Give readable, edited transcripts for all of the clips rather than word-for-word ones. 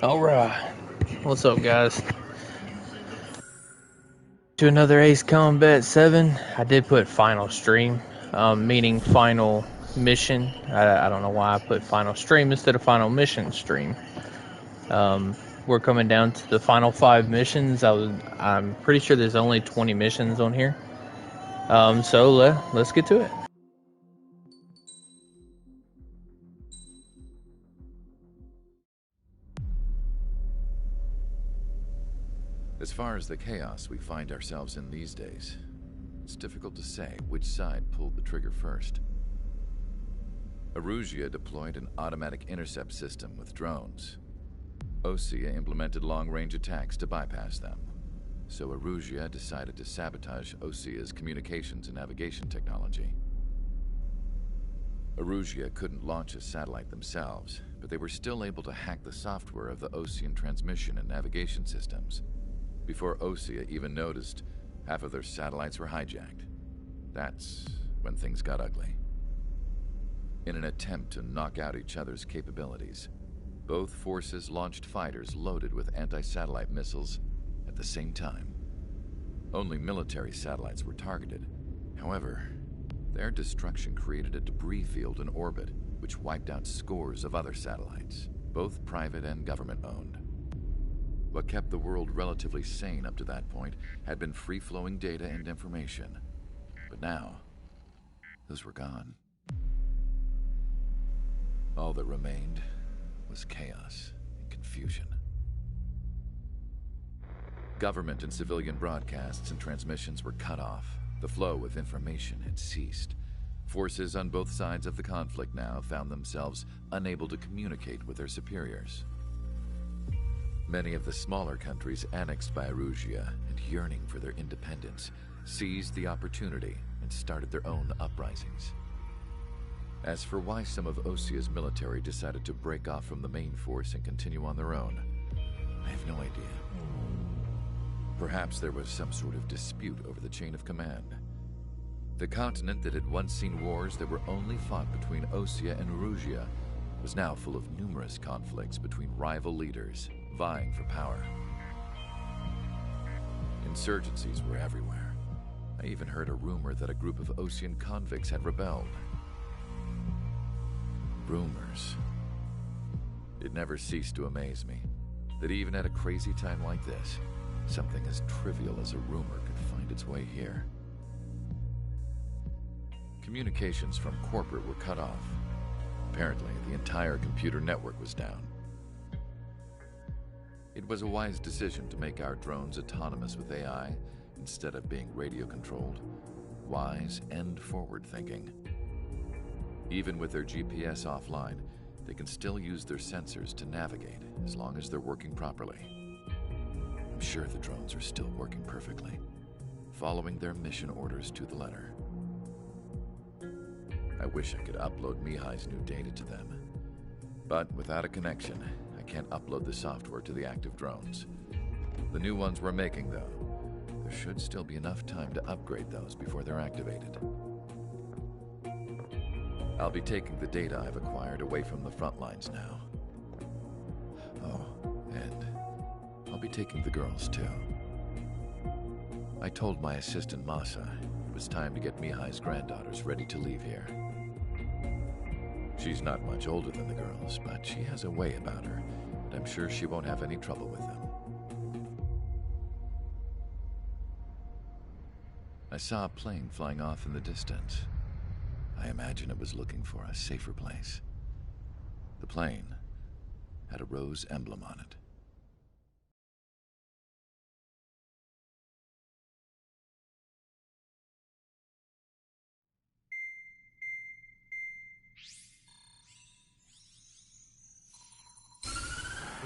Alright, what's up, guys? To another Ace Combat 7. I did put final stream, meaning final mission. I don't know why I put final stream instead of final mission stream. We're coming down to the final 5 missions. I'm pretty sure there's only 20 missions on here. So let's get to it. As far as the chaos we find ourselves in these days, it's difficult to say which side pulled the trigger first. Erusia deployed an automatic intercept system with drones. Osea implemented long-range attacks to bypass them. So Erusia decided to sabotage Osea's communications and navigation technology. Erusia couldn't launch a satellite themselves, but they were still able to hack the software of the Osean transmission and navigation systems. Before Osea even noticed, half of their satellites were hijacked. That's when things got ugly. In an attempt to knock out each other's capabilities, both forces launched fighters loaded with anti-satellite missiles at the same time. Only military satellites were targeted. However, their destruction created a debris field in orbit, which wiped out scores of other satellites, both private and government-owned. What kept the world relatively sane up to that point had been free-flowing data and information. But now, those were gone. All that remained was chaos and confusion. Government and civilian broadcasts and transmissions were cut off. The flow of information had ceased. Forces on both sides of the conflict now found themselves unable to communicate with their superiors. Many of the smaller countries annexed by Erusia and yearning for their independence seized the opportunity and started their own uprisings. As for why some of Osea's military decided to break off from the main force and continue on their own, I have no idea. Perhaps there was some sort of dispute over the chain of command. The continent that had once seen wars that were only fought between Osea and Erusia was now full of numerous conflicts between rival leaders vying for power. Insurgencies were everywhere. I even heard a rumor that a group of Osean convicts had rebelled. Rumors. It never ceased to amaze me that even at a crazy time like this, something as trivial as a rumor could find its way here. Communications from corporate were cut off. Apparently, the entire computer network was down. It was a wise decision to make our drones autonomous with AI instead of being radio-controlled. Wise and forward-thinking. Even with their GPS offline, they can still use their sensors to navigate as long as they're working properly. I'm sure the drones are still working perfectly, following their mission orders to the letter. I wish I could upload Mihai's new data to them. But without a connection, I can't upload the software to the active drones. The new ones we're making, though, there should still be enough time to upgrade those before they're activated. I'll be taking the data I've acquired away from the front lines now. Oh, and I'll be taking the girls, too. I told my assistant Masa it was time to get Mihai's granddaughters ready to leave here. She's not much older than the girls, but she has a way about her, and I'm sure she won't have any trouble with them. I saw a plane flying off in the distance. I imagine it was looking for a safer place. The plane had a rose emblem on it.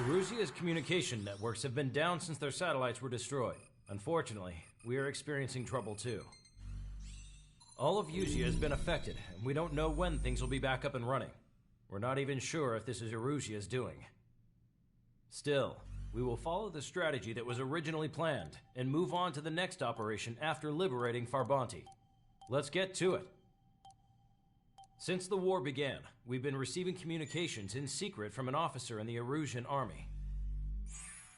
Erusia's communication networks have been down since their satellites were destroyed. Unfortunately, we are experiencing trouble too. All of Usia has been affected, and we don't know when things will be back up and running. We're not even sure if this is Erusia's doing. Still, we will follow the strategy that was originally planned, and move on to the next operation after liberating Farbanti. Let's get to it. Since the war began, we've been receiving communications in secret from an officer in the Erusian army.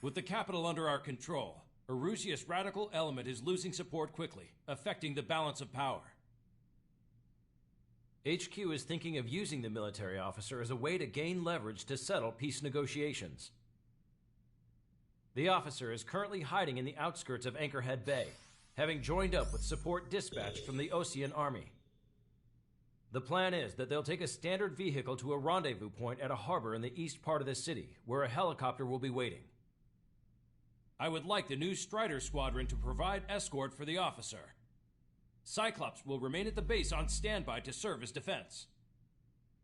With the capital under our control, Erusia's radical element is losing support quickly, affecting the balance of power. HQ is thinking of using the military officer as a way to gain leverage to settle peace negotiations. The officer is currently hiding in the outskirts of Anchorhead Bay, having joined up with support dispatched from the Osean Army. The plan is that they'll take a standard vehicle to a rendezvous point at a harbor in the east part of the city, where a helicopter will be waiting. I would like the new Strider Squadron to provide escort for the officer. Cyclops will remain at the base on standby to serve as defense.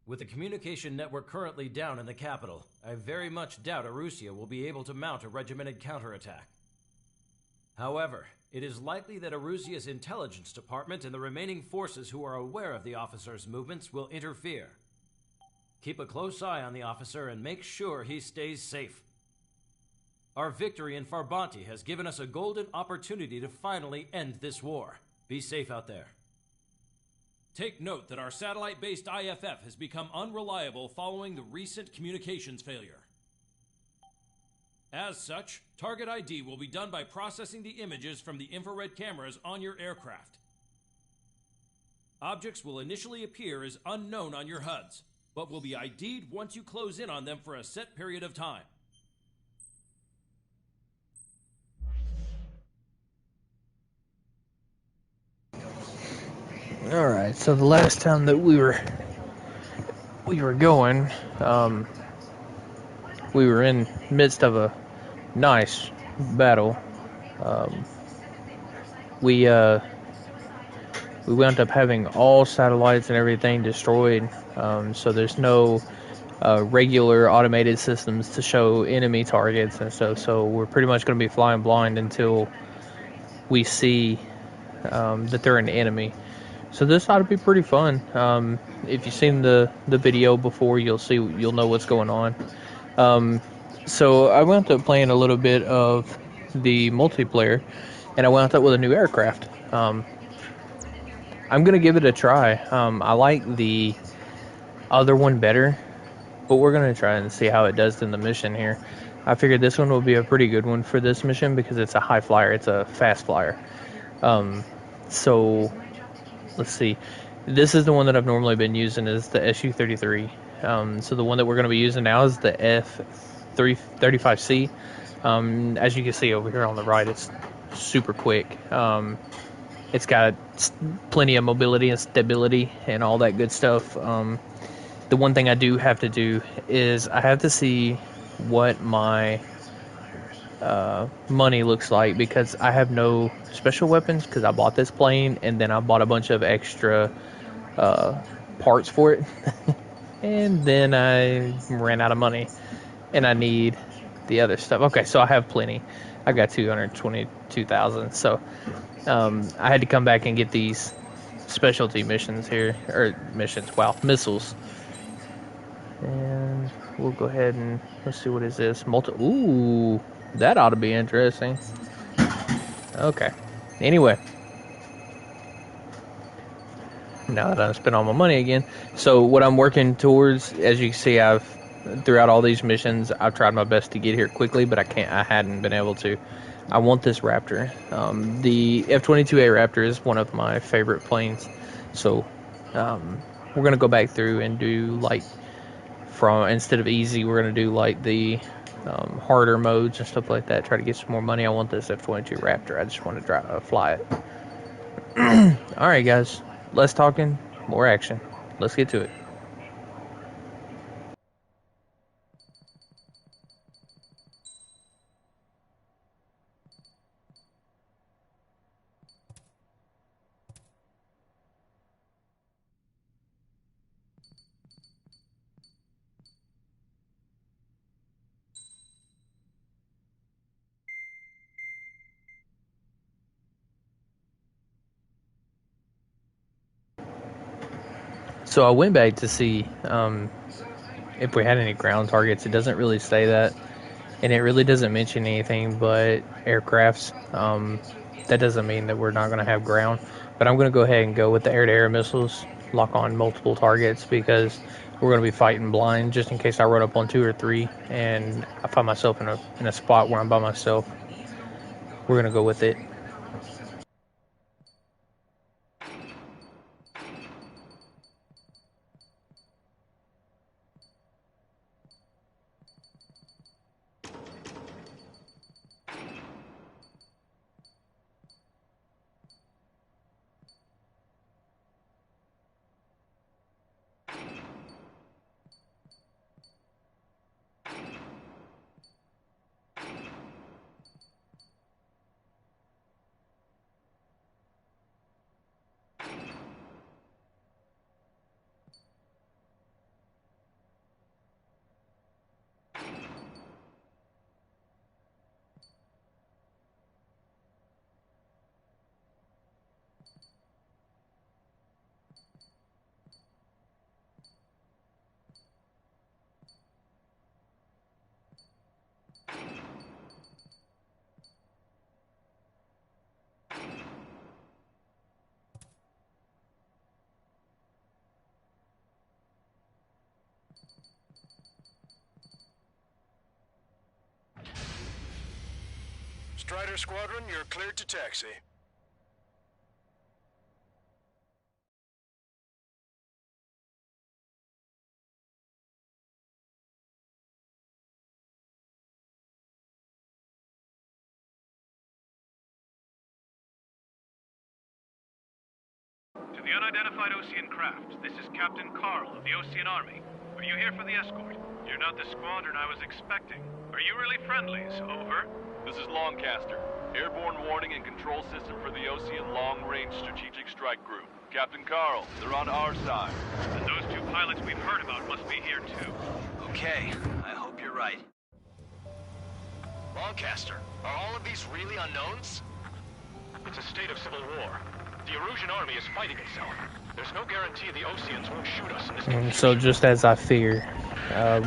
With the communication network currently down in the capital, I very much doubt Erusia will be able to mount a regimented counterattack. However, it is likely that Erusia's intelligence department and the remaining forces who are aware of the officer's movements will interfere. Keep a close eye on the officer and make sure he stays safe. Our victory in Farbanti has given us a golden opportunity to finally end this war. Be safe out there. Take note that our satellite-based IFF has become unreliable following the recent communications failure. As such, target ID will be done by processing the images from the infrared cameras on your aircraft. Objects will initially appear as unknown on your HUDs, but will be ID'd once you close in on them for a set period of time. Alright, so the last time that we were going, we were in midst of a nice battle. We wound up having all satellites and everything destroyed, so there's no regular automated systems to show enemy targets and stuff, so we're pretty much going to be flying blind until we see that they're an enemy. So this ought to be pretty fun. If you've seen the video before, you'll know what's going on. So I wound up playing a little bit of the multiplayer, and I wound up with a new aircraft. I'm gonna give it a try. I like the other one better, but we're gonna try and see how it does in the mission here. I figured this one will be a pretty good one for this mission because it's a high flyer. It's a fast flyer. So let's see. This is the one that I've normally been using, is the Su-33. So the one that we're going to be using now is the F-35C. As you can see over here on the right, it's super quick. It's got plenty of mobility and stability and all that good stuff. The one thing I do have to do is I have to see what my money looks like, because I have no special weapons because I bought this plane and then I bought a bunch of extra parts for it and then I ran out of money and I need the other stuff. Okay, so I have plenty. I got 222,000, so I had to come back and get these specialty missions here, or missions, wow, missiles. And we'll go ahead and let's see, what is this? Ooh, that ought to be interesting. Okay. Anyway, now that I've spent all my money again, so what I'm working towards, as you can see, throughout all these missions, I've tried my best to get here quickly, but I hadn't been able to. I want this Raptor. The F-22A Raptor is one of my favorite planes, so we're gonna go back through and do, like, instead of easy, we're gonna do like the harder modes and stuff like that, try to get some more money. I want this F-22 Raptor. I just want to fly it. Alright guys, less talking, more action. Let's get to it. So I went back to see if we had any ground targets. It doesn't really say that, and it really doesn't mention anything but aircrafts. That doesn't mean that we're not going to have ground, but I'm going to go ahead and go with the air-to-air missiles, lock on multiple targets, because We're going to be fighting blind just in case I run up on 2 or 3 and I find myself in a spot where I'm by myself. We're going to go with it. Strider Squadron, you're cleared to taxi. To the unidentified Osean craft, this is Captain Carl of the Osean Army. Are you here for the escort? You're not the squadron I was expecting. Are you really friendlies? Over. This is Longcaster. Airborne warning and control system for the Osean Long-Range Strategic Strike Group. Captain Carl, they're on our side. And those 2 pilots we've heard about must be here too. Okay, I hope you're right. Longcaster, are all of these really unknowns? It's a state of civil war. The Erusian army is fighting itself. There's no guarantee the Oseans won't shoot us in this confusion. So just as I fear,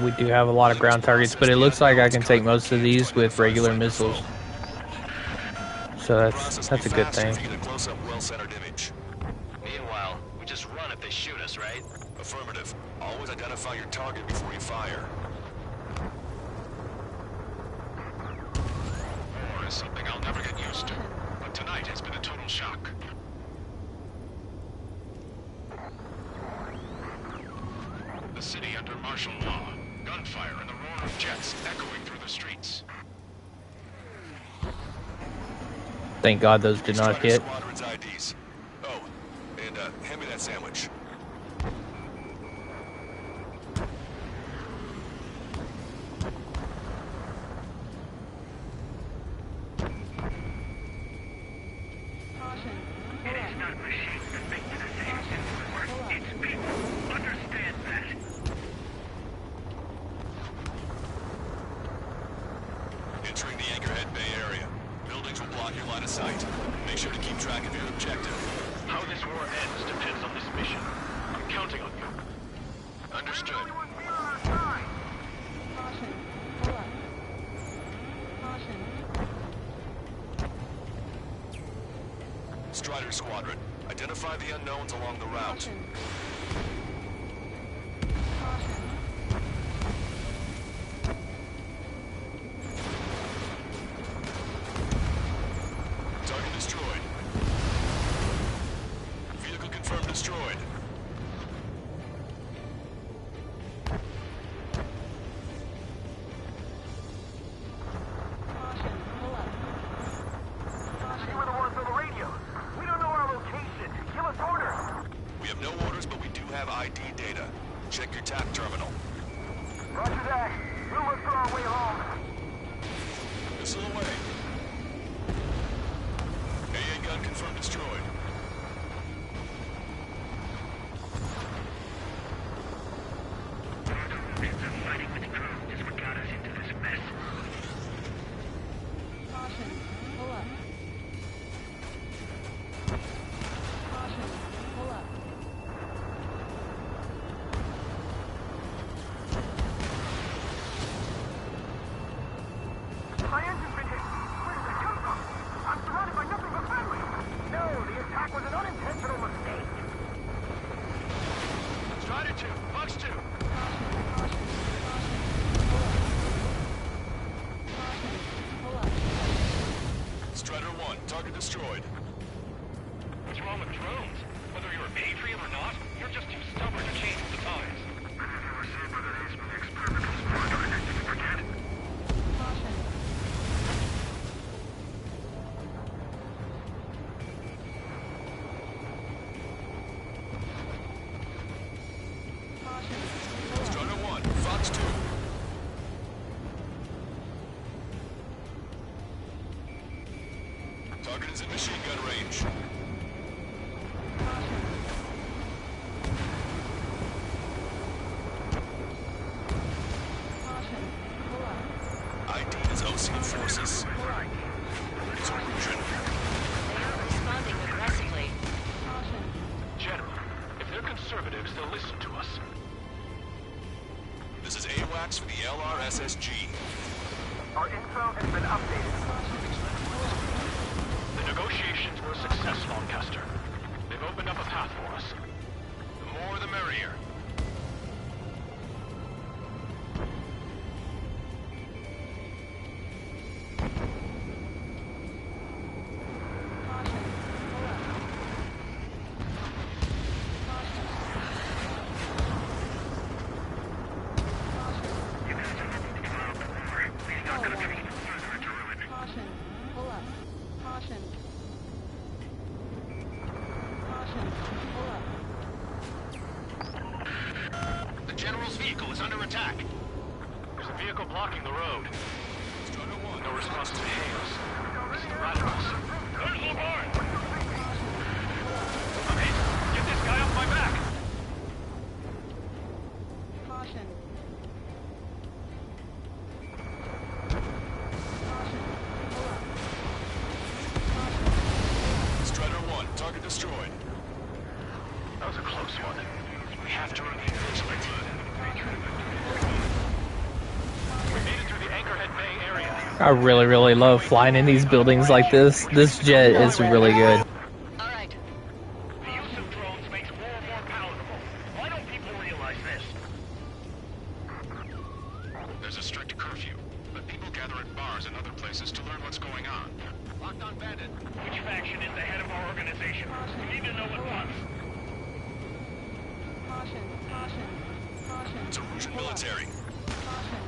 we do have a lot of ground targets, but it looks like I can take most of these with regular missiles. So that's a good thing. Meanwhile, we just run if they shoot us, right? Affirmative. Always identify your target before you fire. War is something I'll never get used to. But tonight it's been a total shock. The city under martial law. Gunfire and the roar of jets echoing through the streets. Thank God those did not hit. Squadron's IDs. Oh, and hand me that sandwich. It is not machines that make the decisions work. It's people. Understand that. Entering the Anchorhead Bay area. Buildings will block your line of sight. Make sure to keep track of your objective. How this war ends depends on this mission. I'm counting on you. Understood. Strider Squadron, identify the unknowns along the route. Target destroyed. Vehicle confirmed destroyed. We have no orders, but we do have ID data. Check your TAC terminal. Roger that. We'll look for our way home. Missile away. AA gun confirmed destroyed. Fighting with drones is what got us into this mess. Caution, pull up. Caution, pull up. My engine's been hit. Where did that come from? I'm surrounded by nothing but friendly. No, the destroyed. What's wrong with drones? Whether you're a patriot or not, you're just too stubborn to change with the times. Caution. Caution. Pull up. Strider 1, Fox 2. Target is in machine gun range. Caution. Caution. Pull up. ID is Ocean forces. It's Erosion. They are responding aggressively. Caution. General, if they're conservatives, they'll listen to us. This is AWACS for the LRSSG. Our info has been updated. The negotiations were a success, Lancaster. They've opened up a path for us. The more the merrier. Caution. Pull up. Caution. Caution. Pull up. Caution. Caution. Pull up. The General's vehicle is under attack. There's a vehicle blocking the road. Strider 1, No response to hails. It's the radicals. There's Lamar! I'm hit. Get this guy off my back! Caution. Caution. Pull up. Caution. Strider 1, target destroyed. That was a close one. We have to remain vigilant. We made it through the Anchorhead Bay area. I really, really love flying in these buildings like this. This jet is really good. All right. The use of drones makes war more palatable. Why don't people realize this? There's a strict curfew, but people gather at bars and other places to learn what's going on. Locked on bandit. Which faction is the head of our organization? We need to know at once. Caution. Caution. Caution. It's Erosion Pull up. military. Caution.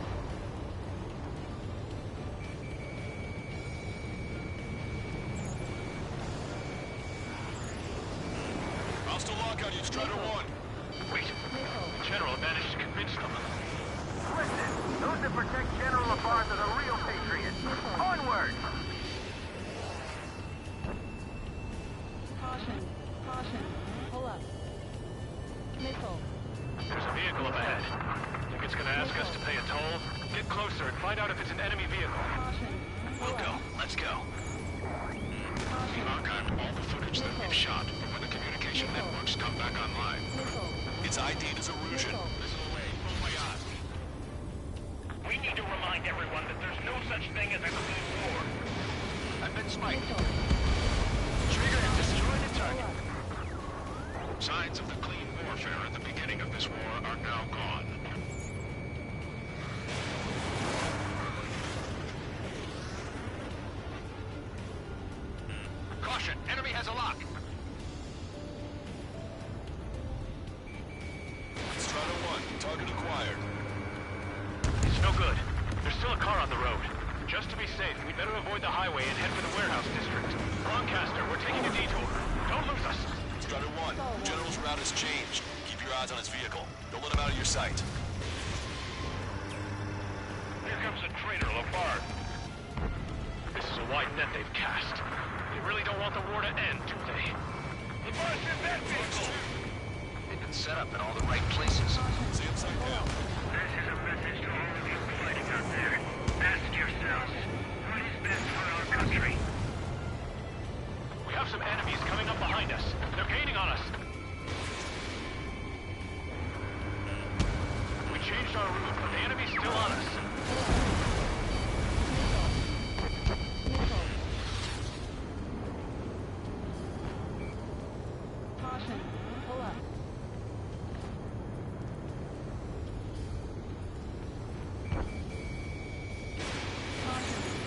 Hostile lock on you, Strider 1. Wait, Missile. the General managed to convince them. Listen, those that protect General LaFarge are the real patriots. Onward! Caution. Caution. Pull up. Missile. There's a vehicle up ahead. Think it's gonna ask us to pay a toll? Get closer and find out if it's an enemy vehicle. Caution. We'll go. Let's go. Caution. Archived all the footage that we've shot for when the communication networks come back online. Missile. It's ID'd as Erosion. Missile. Missile away. Bon voyage. We need to remind everyone that there's no such thing as a clean war. I've been spiked. Missile. Trigger has destroyed a Pull target. up. Signs of the clean warfare at the beginning of this war are now gone. Caution, enemy has a lock. Strider 1, target acquired. It's no good. There's still a car on the road. Just to be safe, we'd better avoid the highway and head for the warehouse district. Lancaster, we're taking a detour. Don't lose us. Strider 1, the General's route has changed. Keep your eyes on his vehicle. Don't let him out of your sight. Here comes the traitor, Lafarge. This is a wide net they've cast. They really don't want the war to end, do they? Lafarge in that vehicle! They've been set up in all the right places. See upside down. This is a message to all of you fighting out there. Ask yourselves, what is best for our country? We have some enemies coming up behind us. They're gaining on us. We changed our route, but the enemy's still on us. Missile. Caution. Pull up. Caution.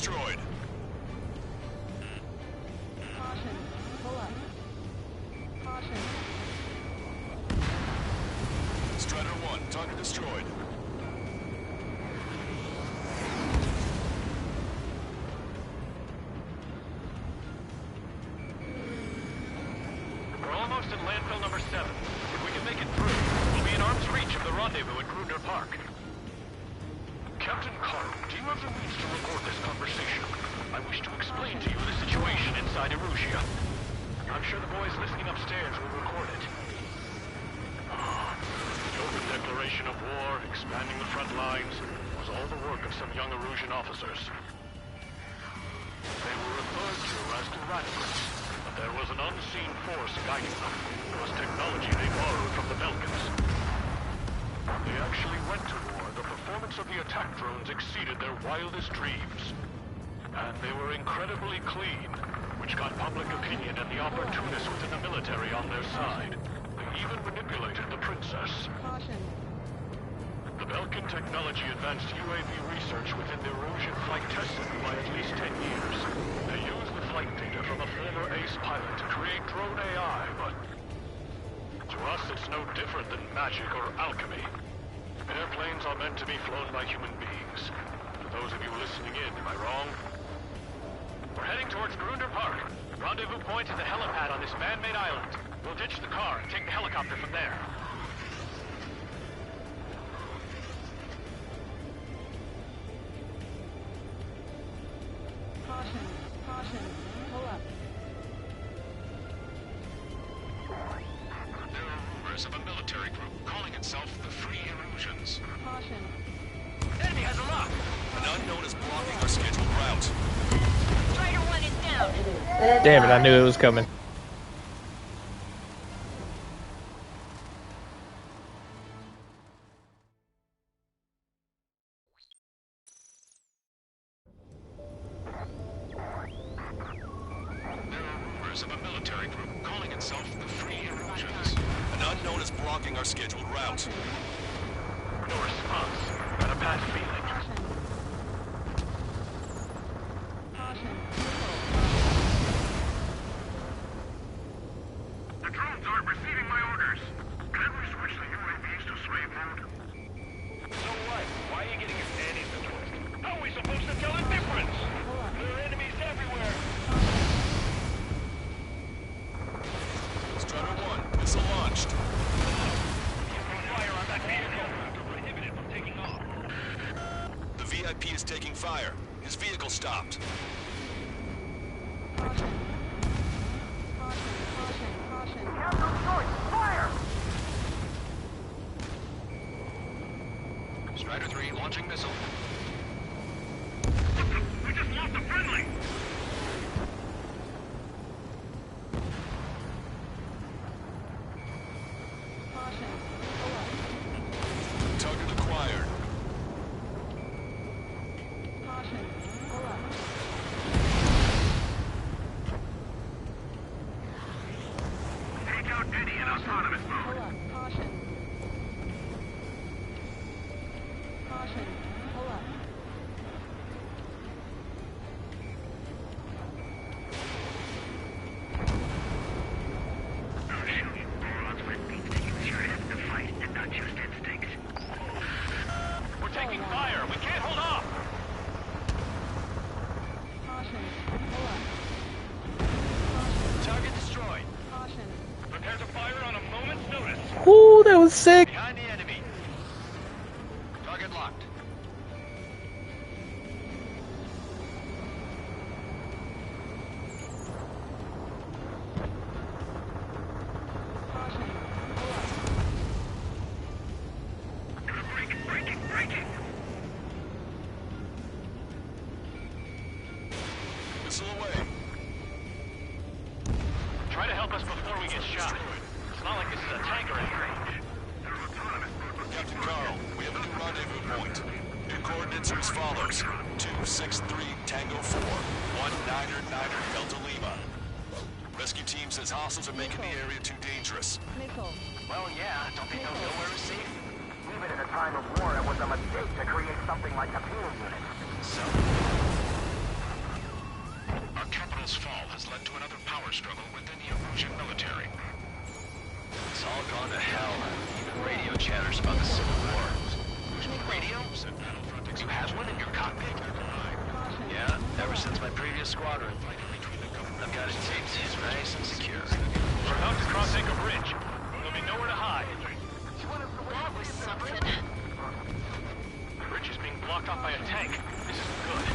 destroyed. Caution. Pull up. Caution. Strider 1, target destroyed. We're almost at landfill number 7. If we can make it through, we'll be in arm's reach of the rendezvous at Grunder Park. Captain Carl, do you have the means to record this conversation? I wish to explain to you the situation inside Erusia. I'm sure the boys listening upstairs will record it. The open declaration of war, expanding the front lines, was all the work of some young Erusian officers. They were referred to as the Radicals, but there was an unseen force guiding them. It was technology they borrowed from the Belkans. They actually went to war. The performance of the attack drones exceeded their wildest dreams. And they were incredibly clean, which got public opinion and the opportunists within the military on their side. They even manipulated the princess. Caution. The Belkan technology advanced UAV research within the Erusian flight test center by at least 10 years. They used the flight data from a former ace pilot to create drone AI, but to us it's no different than magic or alchemy. Airplanes are meant to be flown by human beings. For those of you listening in, am I wrong? We're heading towards Grunder Park. Rendezvous point is the helipad on this man-made island. We'll ditch the car and take the helicopter from there. Caution. Caution. Pull up. There are rumors of a military group calling itself the Free Erusians. Caution. Enemy has a lock! An unknown is blocking our scheduled route. Strider 1 is down. Damn it, I knew it was coming. There are rumors of a military group calling itself the Free Erusians. An unknown is blocking our scheduled route. No response. Got a bad feeling. Caution. Caution. The drones aren't receiving my orders. Can we switch the UAVs to slave mode? So what? Why are you getting your panties in a twist? How are we supposed to tell the difference? There are enemies everywhere. Strider 1, missile launched. Fire on that vehicle. Prohibited from taking off. The VIP is taking fire. His vehicle stopped. Caution. Caution. Caution. Caution. Captain Choice, fire! Strider 3 launching missile. We just lost a friendly! Caution. Pull up. Target acquired. Caution. Pull up. Take out Eddie in autonomous Pull mode. up. Caution. Caution. Pull up. We're taking fire. We can't hold off. Caution. Pull up. Target destroyed. Caution. Prepare to fire on a moment's notice. Ooh, that was sick. Behind the enemy. Target locked. Caution. Pull up. Breaking! Missile away. Try to help us before we get shot. It's not like this is a tank or anything. Captain Carl, we have a new rendezvous point. New coordinates are as follows. 263 Tango 4, 1999 Delta Lima. Rescue team says hostiles are making the area too dangerous. Missile. Well, yeah, don't they know nowhere is safe? Even in a time of war, it was a mistake to create something like a penal unit. So, another power struggle within the Erusian military. It's all gone to hell. Even radio chatters about the Civil War. Radio? You have one in your cockpit? Yeah, ever since my previous squadron. I've got it taped. It's nice and secure. We're about to cross Anchor Bridge. There'll be nowhere to hide. That was something. The bridge is being blocked off by a tank. This isn't good.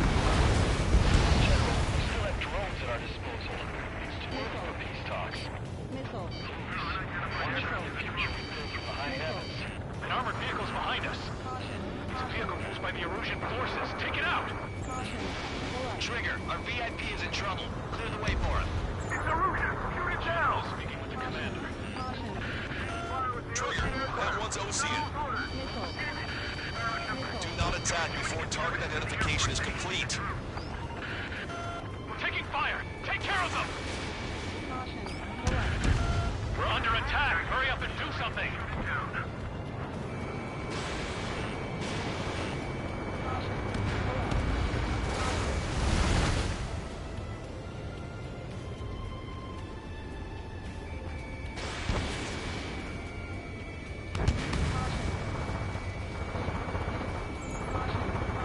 General, we still have drones at our disposal. It's too early for peace talks. Missile. Watch for the future rebuild from the high heavens. An armored vehicle's behind us. Caution. It's a vehicle used by the Erusian forces. Take it out! Caution. Pull up. Trigger, our VIP is in trouble. Clear the way for him. It's Erusian! Shoot it down! Speaking with the commander. Caution. Trigger, that one's Ocean. Missile. Do not attack before target identification is complete. We're taking fire! Take care of them! Caution. Pull up. We're under attack! Hurry up and do something!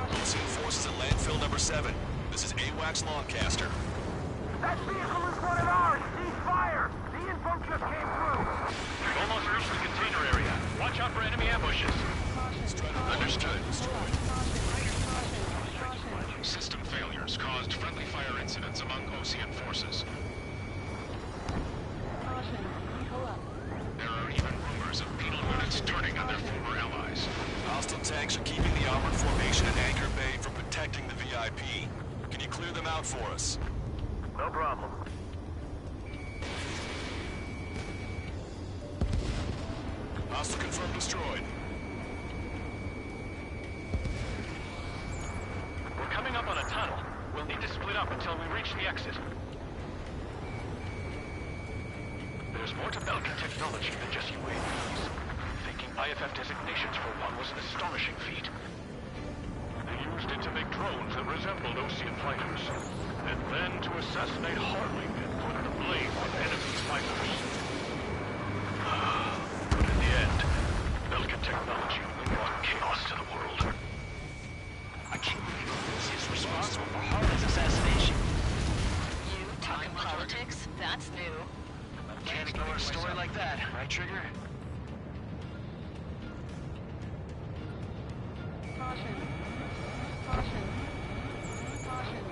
Ocean forces at landfill number 7. This is AWACS Lancaster. That vehicle is one of ours! Cease fire! The info just came through! We've almost reached the container area. Watch out for enemy ambushes. Understood. System failures caused friendly fire incidents among Ocean forces. Caution. Pull up. There are even rumors of penal units turning on their former allies. Hostile tanks are keeping the armored formation at Anchor Bay from protecting the VIP. Can you clear them out for us? No problem. Hostile confirmed destroyed. We're coming up on a tunnel. We'll need to split up until we reach the exit. There's more to Belkin technology than just UAVs. Thinking IFF designations for one was an astonishing feat. They used it to make drones that resembled Ocean fighters. And then to assassinate Harling and put the blame on enemy fighters. But in the end, Belkin technology only brought chaos to the world. I can't believe Lucy is responsible for Harlan's assassination. You talking politics? That's new. Can't ignore a story like that, right, Trigger? Caution. Caution. Caution.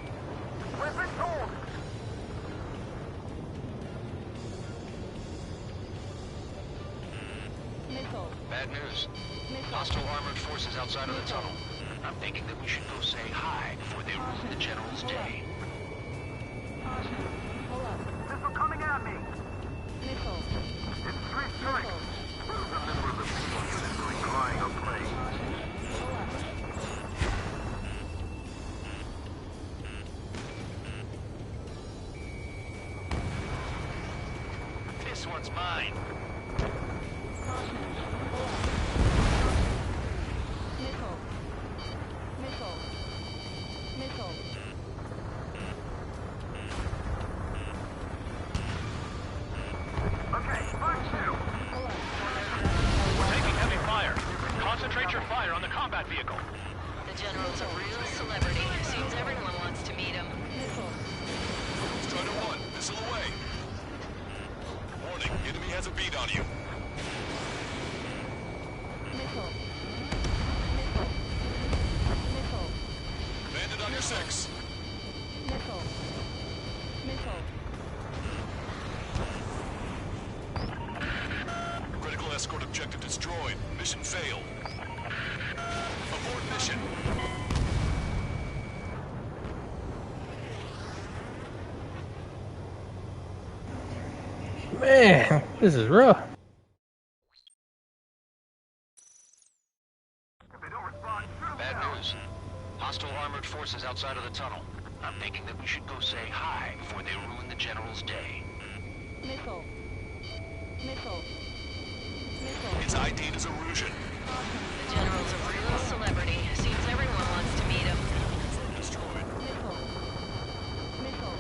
We've been told! Missile. Bad news. Missile. Hostile armored forces outside of the tunnel. I'm thinking that we should go say hi before they ruin the General's day. Caution. Pull up. Missile coming at me! Missile. It's 3 strikes! Missile. The members of the unit going crying a plane. Pull up. This one's mine. Caution. Pull up. Missile. Missile. Missile. Okay, 5-2! Pull up. We're taking heavy fire. Concentrate your fire on the combat vehicle. The General's a real celebrity. Seems everyone wants to meet him. Missile. Strider 1, missile away. Warning, enemy has a beat on you. Missile. Missile. Missile. Bandit on your 6. Missile. Missile. Critical escort objective destroyed. Mission failed. Abort mission. Man, this is rough. If they don't respond, shoot 'em Bad down! news. Hostile armored forces outside of the tunnel. I'm thinking that we should go say hi before they ruin the General's day. Missile. Missile. Missile. It's ID'd as Erusian. The General's a real celebrity. Seems everyone wants to meet him. Destroyed. Missile. Missile.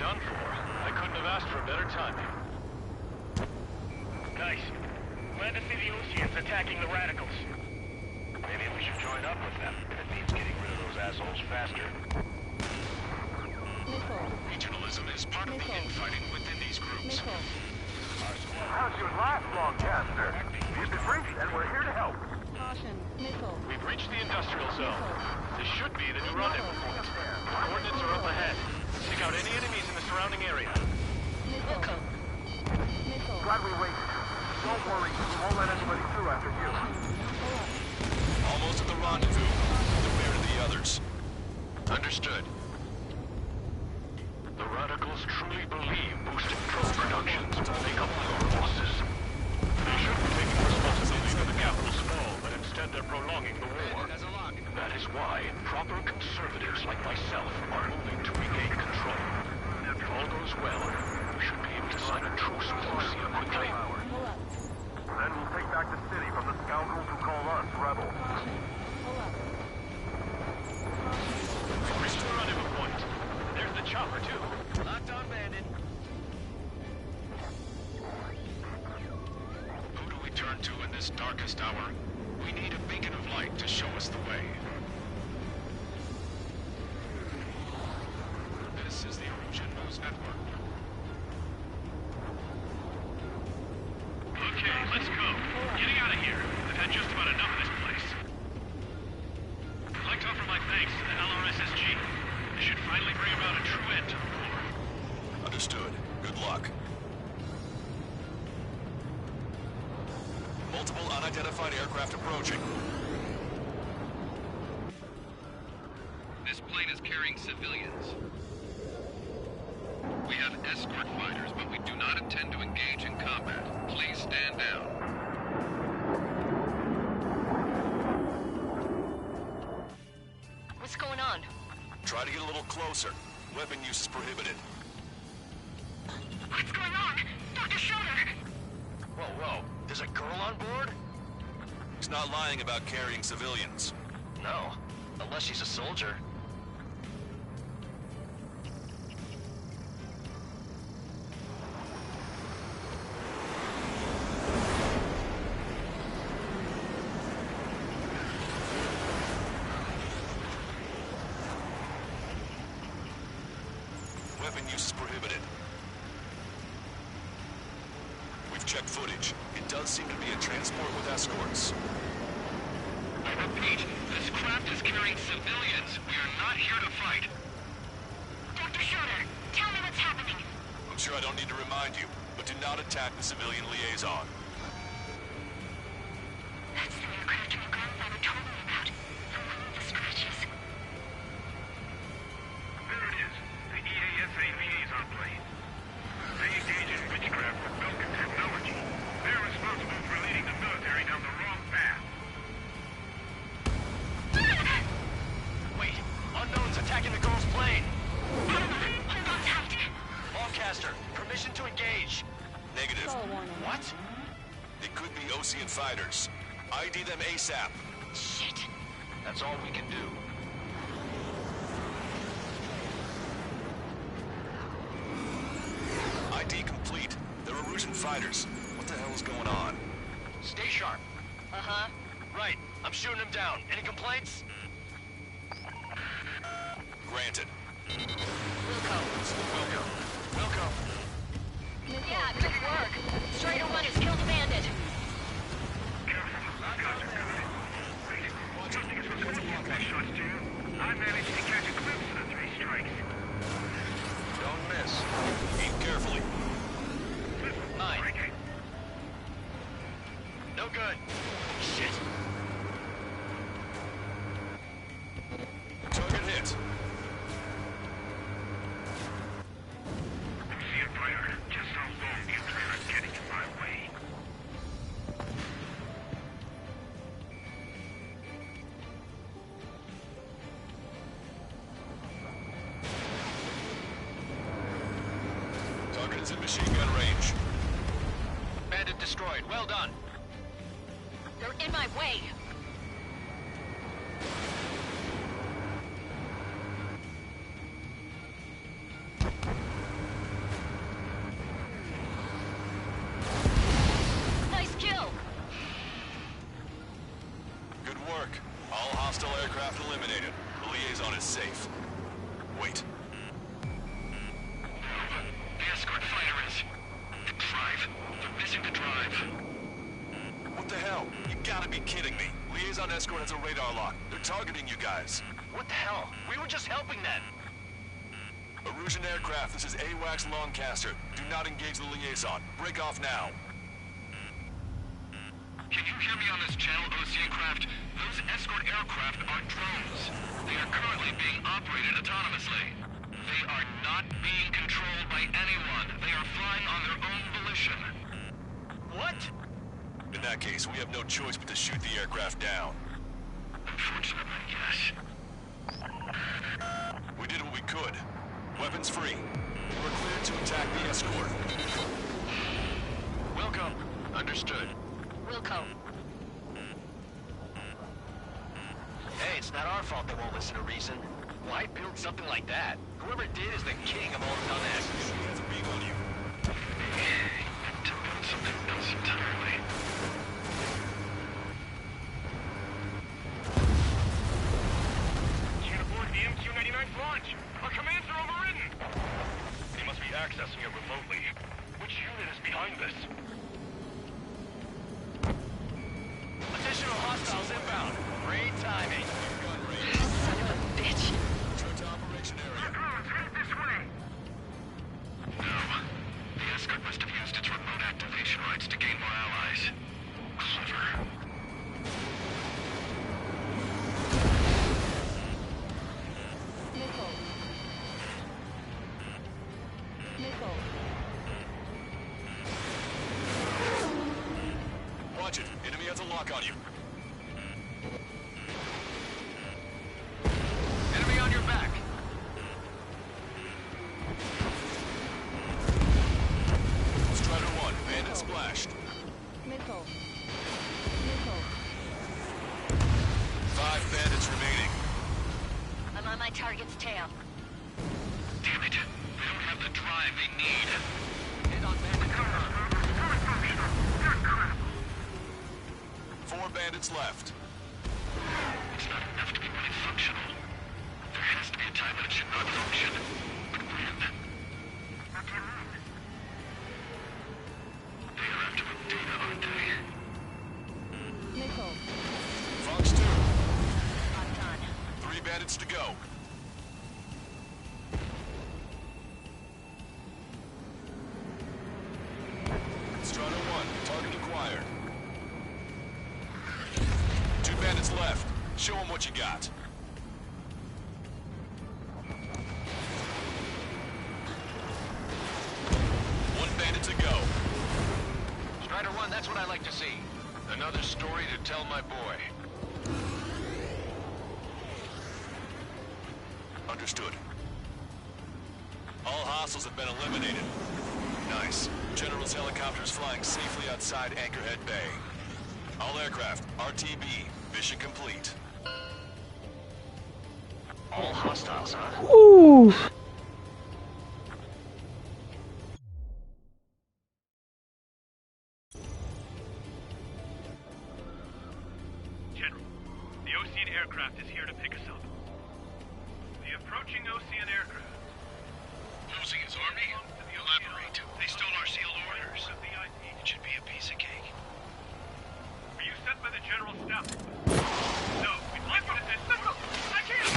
done for. I couldn't have asked for better timing. Nice. Glad to see the Oseans attacking the radicals. Maybe we should join up with them if it means getting rid of those assholes faster. Missile. Regionalism is part of the infighting within these groups. Missile. How's your last long, Caster? You've been briefed, and we're here to help. Caution. Missile. We've reached the industrial zone. This should be the new rendezvous point. Coordinates are up ahead. Take out any enemies in the surrounding area. Missile. Missile. Glad we waited. Don't worry, we won't let anybody through after you. Almost at the rendezvous. The rear of the others. Understood. The radicals truly believe boosting drone productions will make up for our losses. They shouldn't be taking responsibility for the capital's fall, but instead they're prolonging the war. That is why proper conservatives like myself are moving to regain control. If all goes well, we should be able to sign a truce with Lucia quickly. Pull up. Then we'll take back the city from the scoundrels who call us rebels. Pull up. We've reached the rendezvous point. There's the chopper, too. Locked on, Bandit. Who do we turn to in this darkest hour? We need a beacon of light to show us the way. This is the Erosion News Network. Okay, let's go. Getting out of here. I've had just about enough of this place. I'd like to offer my thanks to the LRSSG. This should finally bring about a true end to the war. Understood. Good luck. Multiple unidentified aircraft approaching. This plane is carrying civilians. We have escort fighters, but we do not intend to engage in combat. Please stand down. What's going on? Try to get a little closer. Weapon use is prohibited. What's going on? Dr. Schroeder! Whoa, whoa. There's a girl on board? He's not lying about carrying civilians. No, unless she's a soldier. Weapon use is prohibited. We've checked footage. It does seem to be a transport with escorts. I repeat, this craft is carrying civilians. We are not here to fight. Dr. Schroeder, tell me what's happening. I'm sure I don't need to remind you, but do not attack the civilian liaison. That's the aircraft my grandfather told me about. From one of the scratches. There it is. The EASA liaison plane. They engage in witchcraft with Belkin technology. They're responsible for leading the military down the wrong path. Wait, unknown's attacking the girl's plane. Hold on tight. Longcaster, permission to engage. Negative. Call warning. What? They could be Osean fighters. ID them ASAP. Shit. That's all we can do. ID complete. They're Erosion fighters. What the hell is going on? Stay sharp. Uh-huh. Right, I'm shooting him down. Any complaints? Granted. Wilco. Wilco. Yeah, good work. Strider 1 has killed a bandit. I managed to catch a glimpse of the 3 strikes. Don't miss. Aim carefully. Mine. No good. Shit. Target hit. See it, fighter. Just how long do you plan on getting in my way? Target is in machine gun range. Bandit destroyed. Well done. They're in my way. aircraft eliminated. The liaison is safe. Wait. The escort fighter is... The drive. They're missing the drive. What the hell? You gotta be kidding me. Liaison escort has a radar lock. They're targeting you guys. What the hell? We were just helping them. Erusian aircraft, this is AWACS Longcaster. Do not engage the liaison. Break off now. Can you hear me on this channel, Ocean Craft? Those escort aircraft are drones. They are currently being operated autonomously. They are not being controlled by anyone. They are flying on their own volition. What? In that case, we have no choice but to shoot the aircraft down. Unfortunately, yes. We did what we could. Weapons free. We're cleared to attack the escort. Welcome. Understood. Wilco. Hey, it's not our fault they won't listen to reason. Why build something like that? Whoever did is the king of all dumbasses. That's being on you. To build something else entirely. Can't aboard the MQ-99's launch. Our commands are overridden. They must be accessing it remotely. Which unit is behind this? Additional hostiles inbound. Great timing. Son of a bitch. Return to operation area. Headed this way. No. The escort must have used its remote activation rights to gain more allies. Clever. Missile. Missile. Watch it. Enemy has a lock on you. Enemy on your back. Strider 1, bandit splashed. Missile. Missile. 5 bandits remaining. I'm on my target's tail. Damn it. They don't have the drive they need. Hit on bandit cover. 4 bandits left. It's not enough to be really functional. There has to be a time when it should not function. But when? What do you mean? They are after the data, aren't they? Missile. Fox 2. Locked on. 3 bandits to go. Strider 1, target acquired. 2 bandits left. Show them what you got. One bandit to go. Strider 1, that's what I like to see. Another story to tell my boy. Understood. All hostiles have been eliminated. Nice. General's helicopter is flying safely outside Anchorhead Bay. All aircraft, RTB, mission complete. All hostiles, huh? Ooh. General, the Ocean aircraft is here to pick us up. The approaching Ocean aircraft. Losing his army? Elaborate. They stole our sealed orders. It should be a piece of cake. Were you sent by the General Staff? No, we'd like you to... I can't!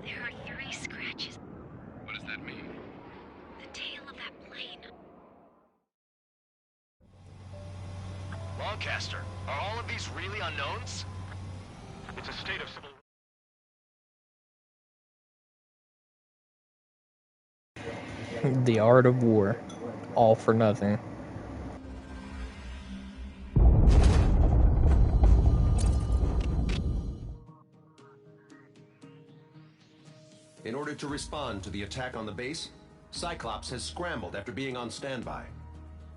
There are 3 scratches. What does that mean? The tail of that plane. Longcaster, are all of these really unknowns? It's a state of civil... The art of war. All for nothing. In order to respond to the attack on the base, Cyclops has scrambled after being on standby.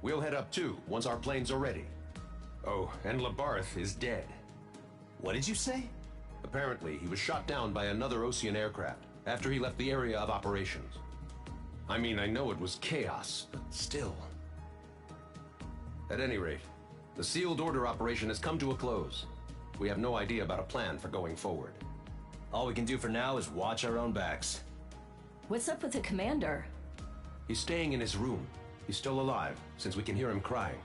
We'll head up too, once our planes are ready. Oh, and Labarth is dead. What did you say? Apparently, he was shot down by another Ocean aircraft after he left the area of operations. I mean, I know it was chaos, but still. At any rate, The sealed order operation has come to a close. We have no idea about a plan for going forward. All we can do for now is watch our own backs. What's up with the commander? He's staying in his room. He's still alive, since we can hear him crying.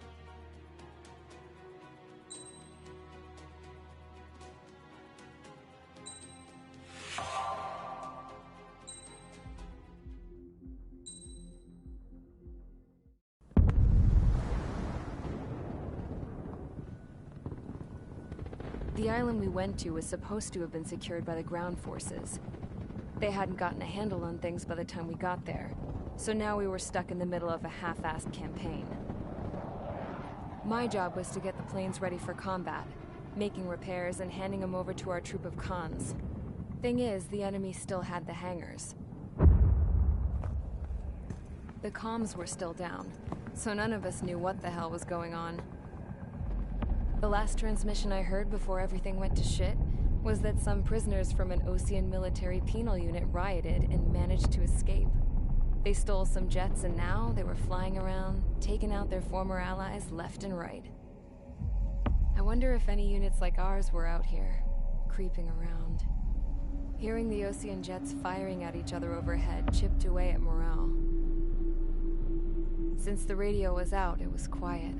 The island we went to was supposed to have been secured by the ground forces. They hadn't gotten a handle on things by the time we got there, so now we were stuck in the middle of a half-assed campaign. My job was to get the planes ready for combat, making repairs and handing them over to our troop of cons. Thing is, the enemy still had the hangars. The comms were still down, so none of us knew what the hell was going on. The last transmission I heard before everything went to shit was that some prisoners from an Osean military penal unit rioted and managed to escape. They stole some jets and now they were flying around, taking out their former allies left and right. I wonder if any units like ours were out here, creeping around. Hearing the Osean jets firing at each other overhead chipped away at morale. Since the radio was out, it was quiet.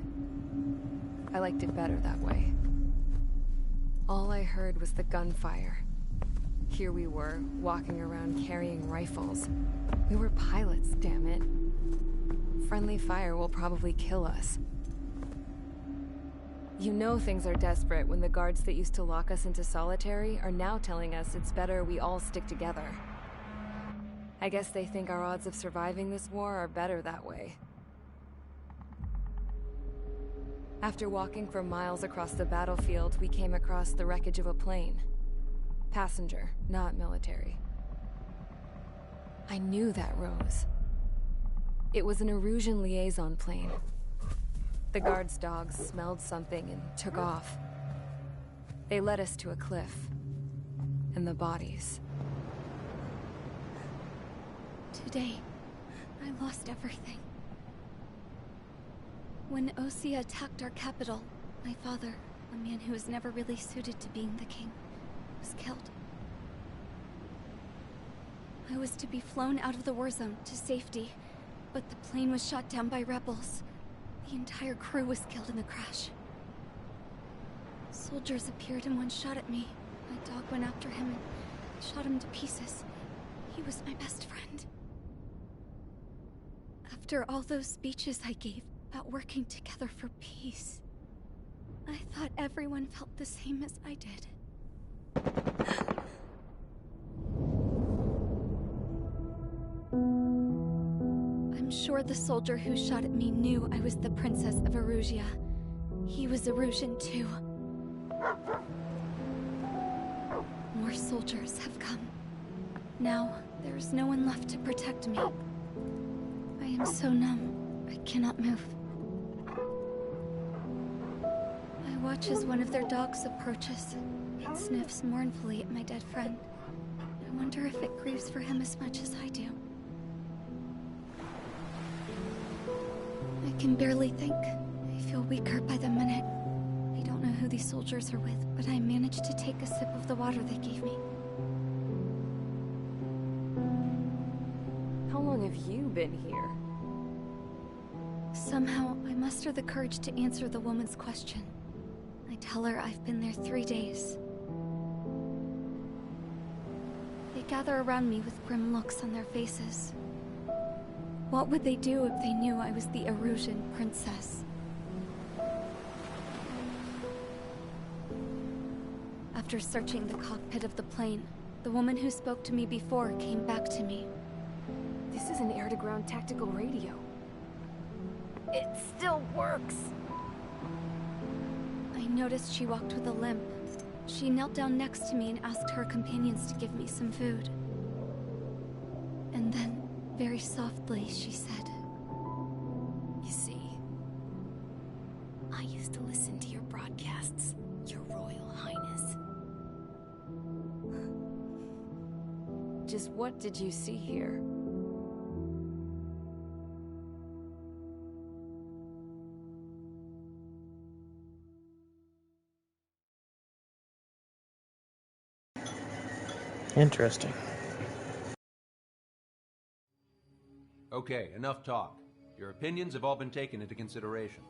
I liked it better that way. All I heard was the gunfire. Here we were, walking around carrying rifles. We were pilots, damn it. Friendly fire will probably kill us. You know things are desperate when the guards that used to lock us into solitary are now telling us it's better we all stick together. I guess they think our odds of surviving this war are better that way. After walking for miles across the battlefield, we came across the wreckage of a plane. Passenger, not military. I knew that rose. It was an Erusian liaison plane. The guard's dogs smelled something and took off. They led us to a cliff. And the bodies. Today, I lost everything. When Osea attacked our capital, my father, a man who was never really suited to being the king, was killed. I was to be flown out of the war zone to safety, but the plane was shot down by rebels. The entire crew was killed in the crash. Soldiers appeared and one shot at me. My dog went after him and shot him to pieces. He was my best friend. After all those speeches I gave about working together for peace, I thought everyone felt the same as I did. I'm sure the soldier who shot at me knew I was the Princess of Erusia. He was Erusian too. More soldiers have come. Now, there is no one left to protect me. I am so numb, I cannot move. I watch as one of their dogs approaches. It sniffs mournfully at my dead friend. I wonder if it grieves for him as much as I do. I can barely think. I feel weaker by the minute. I don't know who these soldiers are with, but I managed to take a sip of the water they gave me. How long have you been here? Somehow, I muster the courage to answer the woman's question. I tell her I've been there 3 days. They gather around me with grim looks on their faces. What would they do if they knew I was the Erusian princess? After searching the cockpit of the plane, the woman who spoke to me before came back to me. This is an air-to-ground tactical radio. It still works! I noticed she walked with a limp. She knelt down next to me and asked her companions to give me some food. And then, very softly, she said, "You see, I used to listen to your broadcasts, Your Royal Highness." Just what did you see here? Interesting. Okay, enough talk. Your opinions have all been taken into consideration.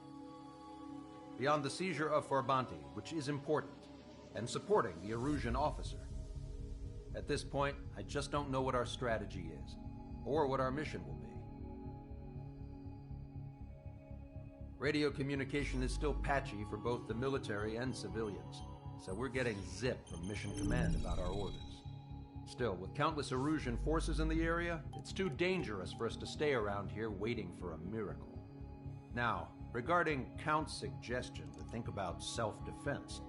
Beyond the seizure of Farbanti, which is important, and supporting the Erusian officer. At this point, I just don't know what our strategy is, or what our mission will be. Radio communication is still patchy for both the military and civilians, so we're getting zip from Mission Command about our orders. Still, with countless Erusian forces in the area, it's too dangerous for us to stay around here waiting for a miracle. Now, regarding Count's suggestion to think about self-defense,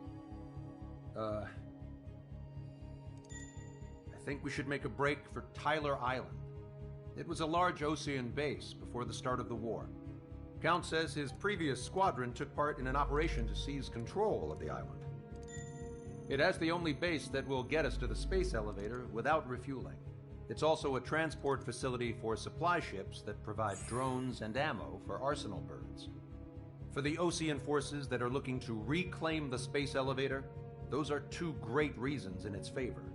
I think we should make a break for Tyler Island. It was a large Osean base before the start of the war. Count says his previous squadron took part in an operation to seize control of the island. It has the only base that will get us to the space elevator without refueling. It's also a transport facility for supply ships that provide drones and ammo for arsenal birds. For the Osean forces that are looking to reclaim the space elevator, those are two great reasons in its favor.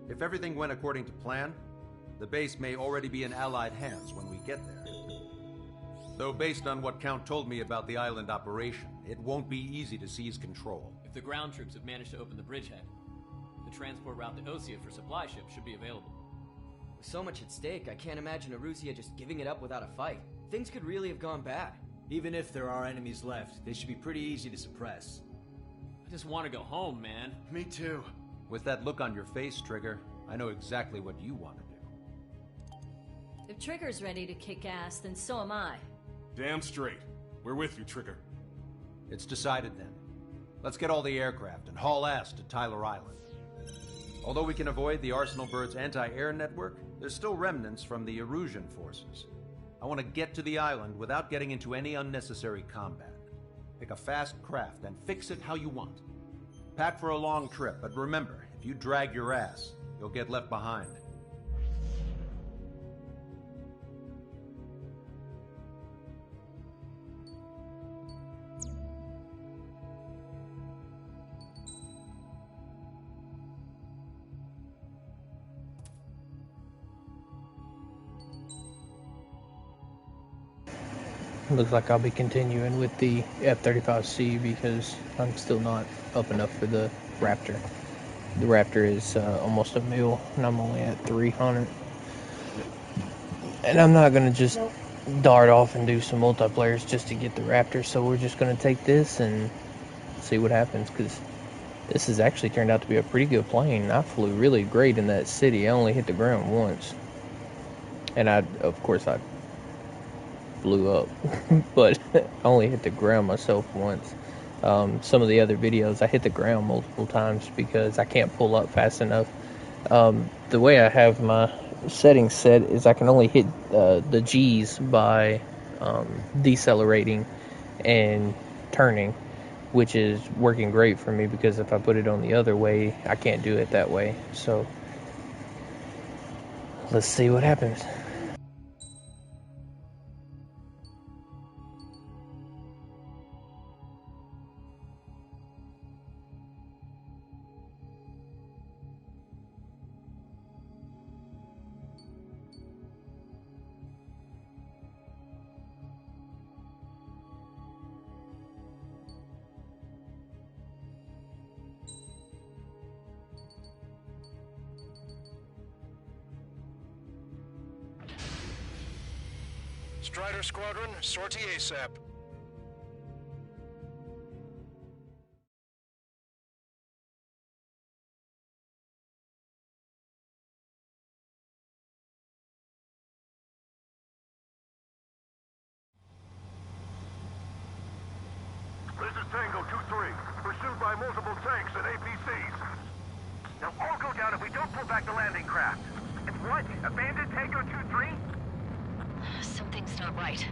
If everything went according to plan, the base may already be in Allied hands when we get there. Though based on what Count told me about the island operation, it won't be easy to seize control. If the ground troops have managed to open the bridgehead, the transport route to Osea for supply ships should be available. With so much at stake, I can't imagine Erusia just giving it up without a fight. Things could really have gone bad. Even if there are enemies left, they should be pretty easy to suppress. I just want to go home, man. Me too. With that look on your face, Trigger, I know exactly what you want to do. If Trigger's ready to kick ass, then so am I. Damn straight. We're with you, Trigger. It's decided then. Let's get all the aircraft and haul ass to Tyler Island. Although we can avoid the Arsenal Bird's anti-air network, there's still remnants from the Erusian forces. I want to get to the island without getting into any unnecessary combat. Pick a fast craft and fix it how you want. Pack for a long trip, but remember, if you drag your ass, you'll get left behind. Looks like I'll be continuing with the F-35C because I'm still not up enough for the Raptor. The Raptor is almost a mil, and I'm only at 300. And I'm not going to just dart off and do some multiplayers just to get the Raptor, so we're just going to take this and see what happens, because this has actually turned out to be a pretty good plane. I flew really great in that city. I only hit the ground once. And of course, I blew up, but I only hit the ground myself once. Some of the other videos, I hit the ground multiple times because I can't pull up fast enough. The way I have my settings set is I can only hit the G's by decelerating and turning, which is working great for me because if I put it on the other way, I can't do it that way. So let's see what happens. Strider Squadron, sortie ASAP. This is Tango 2-3, pursued by multiple tanks and APCs. They'll all go down if we don't pull back the landing craft. And what? Abandon Tango 2-3? Something's not right.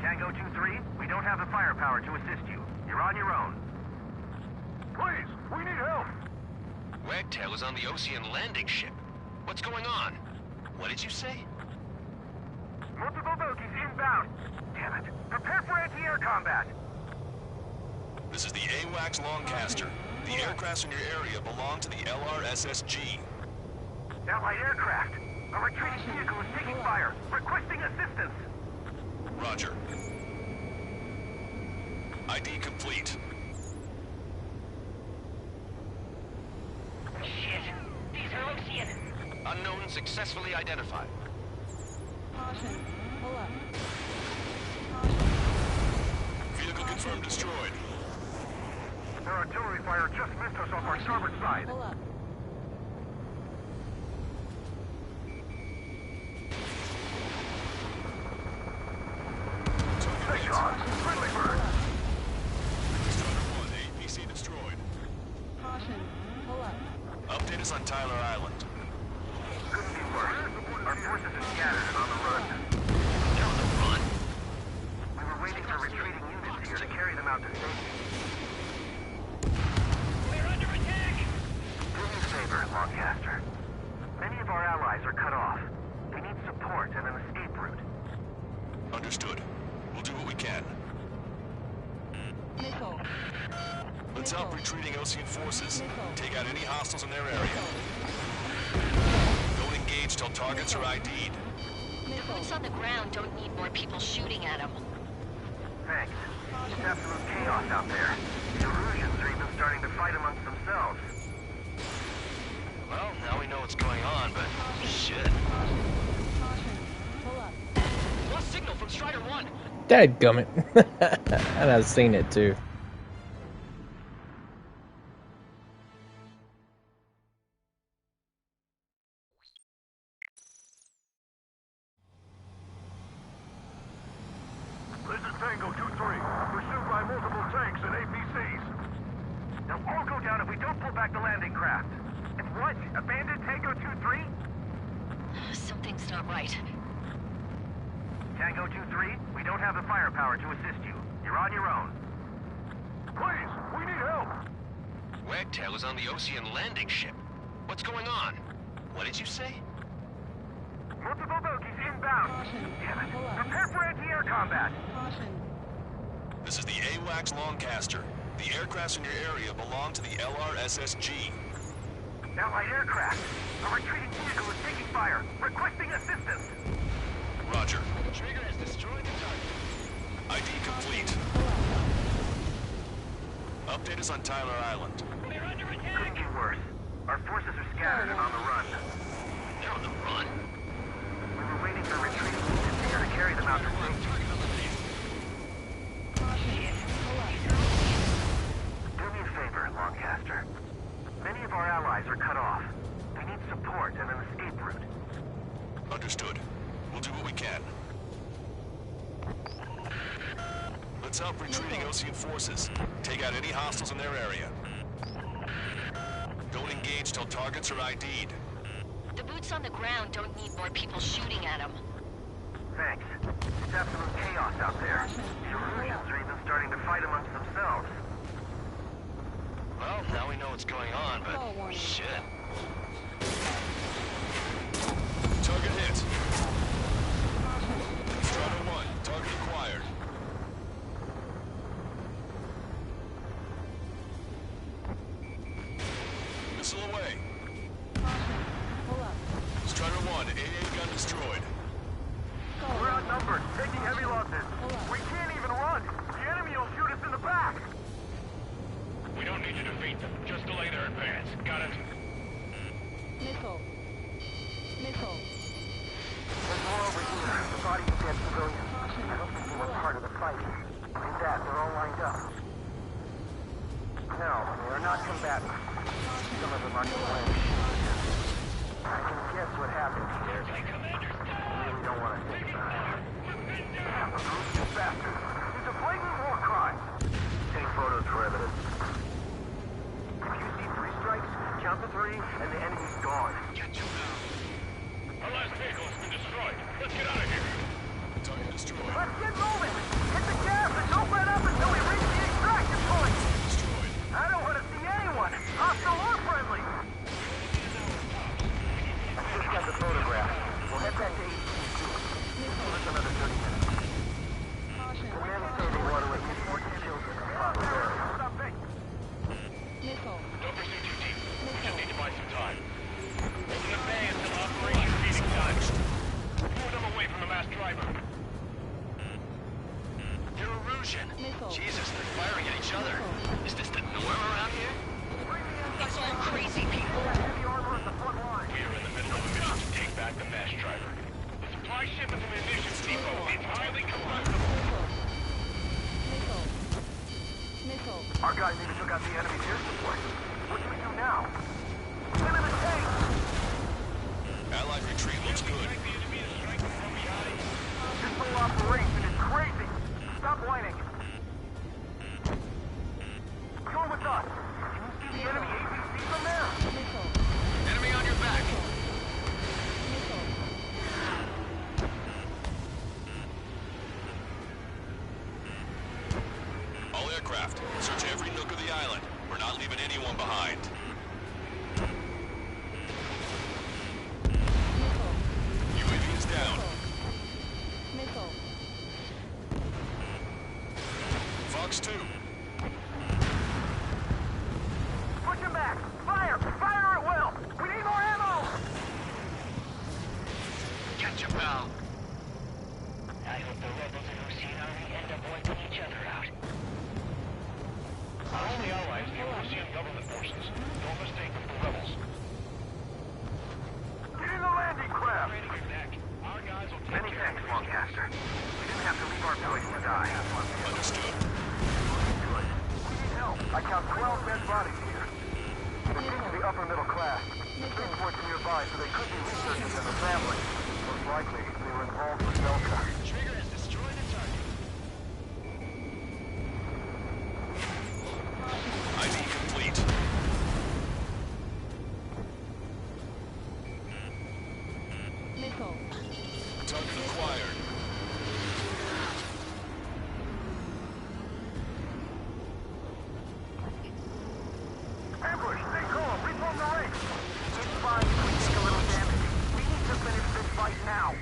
Tango 2-3, we don't have the firepower to assist you. You're on your own. Please, we need help. Wagtail is on the Osean landing ship. What's going on? What did you say? Multiple bogies inbound. Damn it. Prepare for anti-air combat. This is the AWACS Longcaster. The The aircrafts in your area belong to the LRSSG. Allied aircraft! A retreating vehicle is taking fire! Requesting assistance! Roger. ID complete. Shit! These are Ocean! Unknown successfully identified. Caution. Pull up. Vehicle confirmed destroyed. Their artillery fire just missed us off our starboard side. Pull up. Take on! Friendly bird! Strider 1, APC destroyed. Caution. Pull up. Update us on Tyler Island. Couldn't be worse. Our forces are scattered and on the run. They're on the run? We were waiting for retreating units here to carry them out to safety. We're under attack! Do me a favor, Longcaster. Many of our allies are cut off. They need support and an escape route. Understood. We'll do what we can. Missile. Let's help retreating Ocean forces. Take out any hostiles in their area. Don't engage till targets are ID'd. The boots on the ground don't need more people shooting at them. Thanks. It's absolute chaos out there. The Erusians are even starting to fight amongst themselves. Well, now we know what's going on, but shit. Caution. Pull up. Lost signal from Strider 1. Dadgummit. And I've seen it too. This is Tango 2-3, pursued by multiple tanks and APCs. They'll all go down if we don't pull back the landing craft. And what? Abandoned Tango 2-3? Something's not right. Tango 2-3, we don't have the firepower to assist you. You're on your own. Please, we need help! Wagtail is on the Ocean landing ship. What's going on? What did you say? Multiple bogies inbound! Caution. Damn it! Pull up. Prepare for anti-air combat! Caution. This is the AWACS Longcaster. The aircrafts in your area belong to the LRSSG. Allied aircraft! A retreating vehicle is taking fire! Requesting assistance! Roger. Trigger has destroyed the target. ID complete. Update us on Tyler Island. We're under attack! Couldn't be worse. Our forces are scattered and on the run. They're on the run? We were waiting for retreating units here to carry them out to safety. Do me a favor, Longcaster. Many of our allies are cut off. We need support and an escape route. Understood. We'll do what we can. Let's help retreating Ocean forces. Take out any hostiles in their area. Don't engage till targets are ID'd. The boots on the ground don't need more people shooting at them. Thanks. It's absolute chaos out there. The Erusians are even starting to fight amongst themselves. Well, now we know what's going on, but shit. Target hit. Strider 1, target acquired. Missile away. Pull up. Strider 1, AA gun destroyed. We're outnumbered, taking heavy losses. We can't even run. The enemy will shoot us in the back. We don't need to defeat them. Just delay their advance. Got it? Missile. Missile. There's more over here. The bodies of dead civilians. I don't think they were part of the fight. See that? They're all lined up. No, they are not combatants. Some of them are new. I can guess what happened here. I really don't want to think about it. You bastard! It's a blatant war crime! Take photos for evidence. If you see 3 strikes, count to 3, and the enemy's gone. Our last vehicle has been destroyed. Let's get out of here. Target destroyed. Let's get moving! Hit the gas and don't let up until we reach the extraction point! Destroyed. I don't want to see anyone, hostile or friendly! I just got the photograph. We'll head back to ATC. Give us another 30 minutes. The men say they want to at least 14 children. Stop it! Missile. pal. I hope the rebels in Oceanari end up wiping each other out. Our only allies, the Ocean government forces. Don't mistake them for rebels. Get in the landing craft! Our guys will take Many thanks, Longcaster. We didn't have to leave our village to die. Understood. Good. We need help. I count 12 dead bodies here. They seem to be upper middle class. Spaceport's nearby, so they could be researchers and the family. Most likely, they were involved with Delta. Trigger has destroyed the target. ID complete. Missile. Target acquired. Ambush! Stay calm! Reform the ranks! It's fine if we take a little damage. We need to finish this fight now!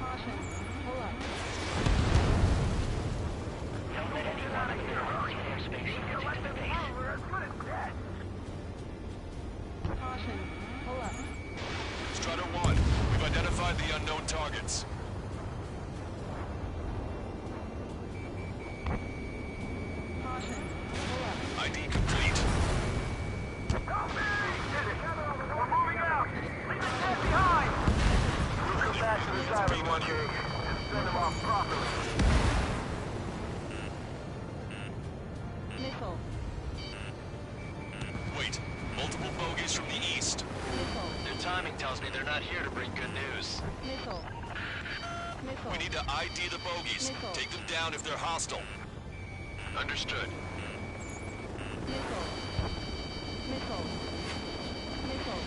Caution. Pull up. Don't let anyone in your Ocean airspace get into the base. We're as good as dead! Caution. Pull up. Strider 1, we've identified the unknown targets. Caution. Pull up. ID complete. Help me! We're moving out! Leave the dead behind! We'll come back to this island one day and send them off properly. Missile. Wait, multiple bogies from the east. Missile. Their timing tells me they're not here to bring good news. Missile. Missile. We need to ID the bogies. Missile. Take them down if they're hostile. Understood. Missile. Missile. Missile.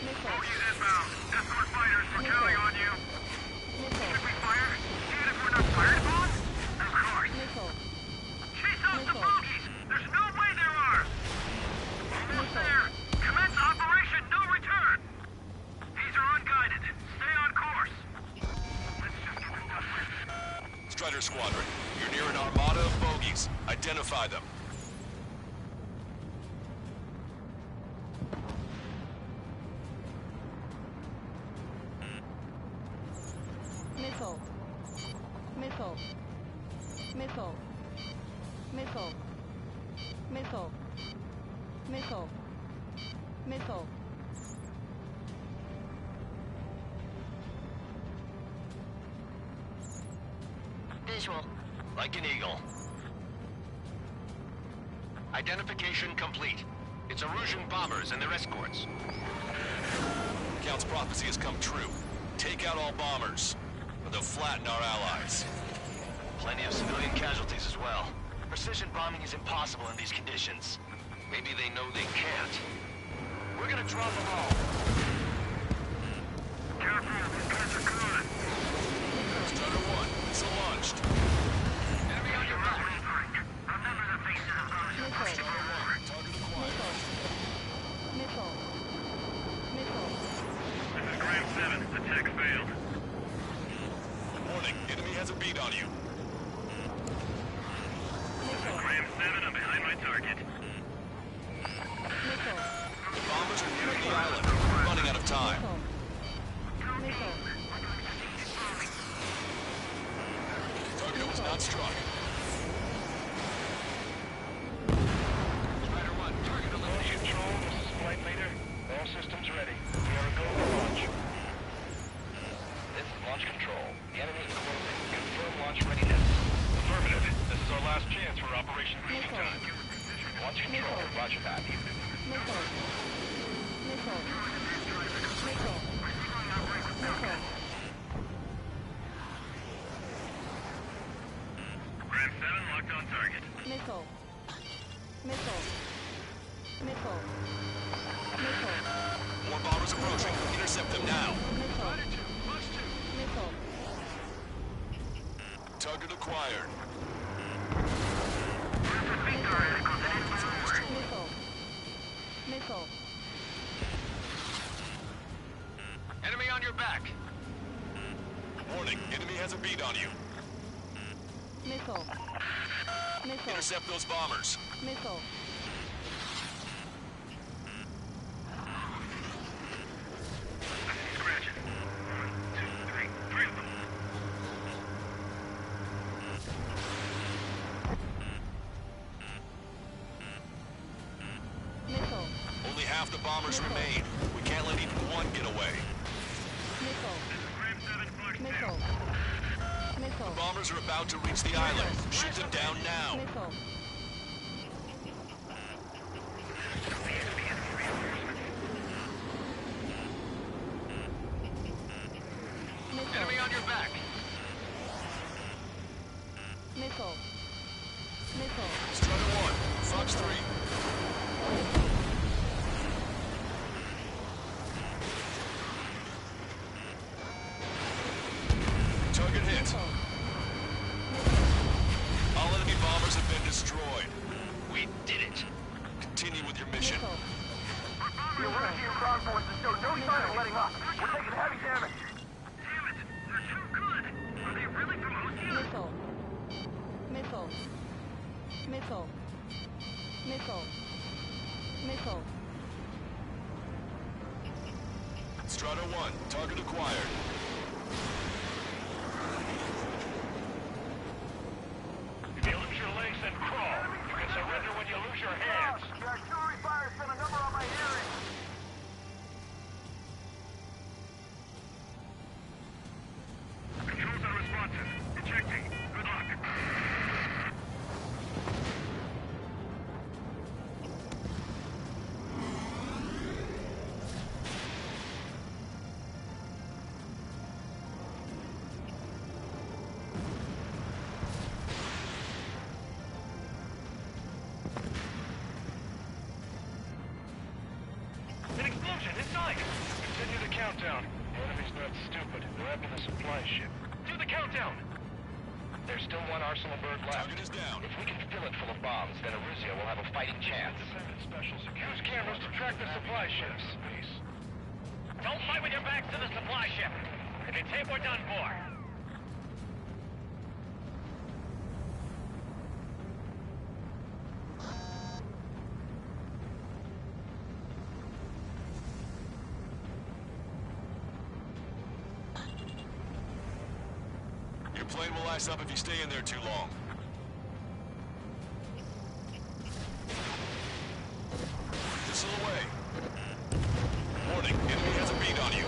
Missile. Bogies inbound. Escort fighters, we're counting on you. Missile. Should we fire? Even if we're not fired upon? Of course. Missile. Chase out the Missile. bogies! There's no way there are! Almost there! Commence operation no return! These are unguided. Stay on course. Let's just get this done with. Strider Squadron, you're near an armada of bogies. Identify them. Missile. Missile. Missile. Missile. Missile. Missile. Missile. Visual. Like an eagle. Identification complete. It's Erusian bombers and their escorts. Count's prophecy has come true. Take out all bombers, or they'll flatten our allies. Plenty of civilian casualties as well. Precision bombing is impossible in these conditions. Maybe they know they can't. We're gonna drop them all. Careful, these guys are good. Strider 1, missile launched. Enemy on your back. Remember the faces of those who pushed you forward. Target acquired. Missile. Missile. This is Graham 7. Attack failed. Warning, enemy has a beat on you. Missile. Graham 7, I'm behind my target. Missile. The bombers are nearing the island. Running out of time. Missile. Target was not struck. Strider 1, target eliminated. Control, this is Flight Leader. All systems ready. We are a go for launch. This is launch control. The enemy is closing. Confirm launch readiness. Affirmative. This is our last chance for Operation Breathing Time. Launch control. Roger that. Missile. Missile. Missile. Missile. Graham 7, locked on target. Missile. Missile. Missile. Missile. More bombers approaching. Intercept them now. Missile. Missile. Target acquired. Missile. Missile. Enemy on your back. Warning, enemy has a beat on you. Missile. Missile. Intercept those bombers. Missile. Missile. Only half the bombers remain. We can't let even one get away. Missile. Missile. Missile. The bombers are about to reach the island. Shoot them down now. Missile. Enemy on your back. Missile. Missile. Strider 1, Fox 3. Target hit. All enemy bombers have been destroyed. We did it. Continue with your mission. The Erusian ground forces show no sign of letting up. We're taking heavy damage. Missile. Missile. Missile. Missile. Missile. Strider 1, target acquired. If you lose your legs, then crawl. You can surrender when you lose your hands. The artillery fire sent a number on my hearing. Controls are responsive. Ejecting. Good luck. An explosion inside! Continue the countdown. The enemy's not stupid. They're after the supply ship. Do the countdown! There's still one arsenal bird left. Target is down. If we can fill it full of bombs, then Erusea will have a fighting chance. Use cameras to track the supply ships. Don't fight with your backs to the supply ship. If it's hit, we're done for. Your plane will ice up if you stay in there too long. Missile away. Warning, enemy has a bead on you.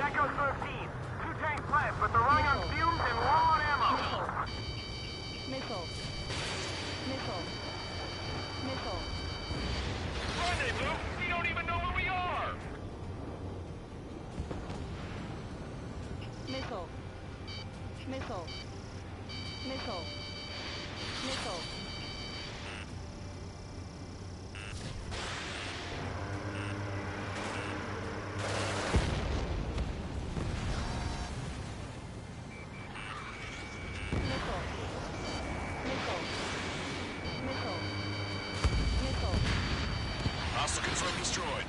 Echo 13. 2 tanks left, but they're running on fumes and low on ammo. Missile. Missile. Missile. Rendezvous? We don't even know where we are! Missile. Missile. Missile. Missile. Missile. Missile. Missile. Missile. Hostile confirmed destroyed.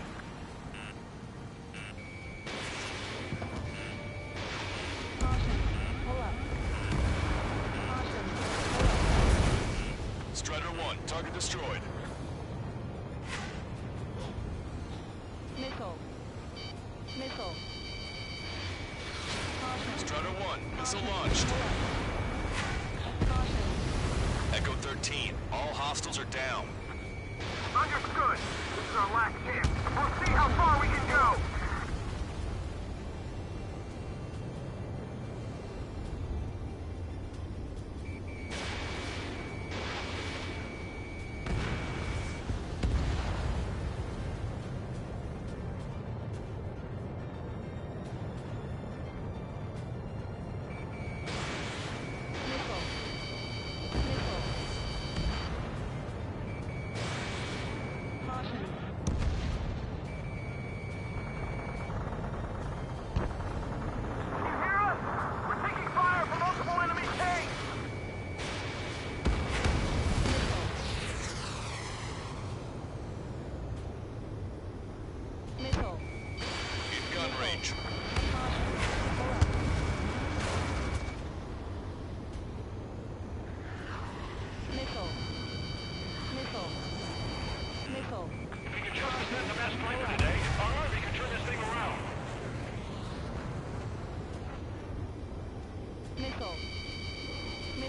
Pull up. Caution. Strider 1, target destroyed. Missile. Missile. Strider 1, missile launched. Echo 13, all hostiles are down. Understood. This is our last chance. We'll see how far we can go.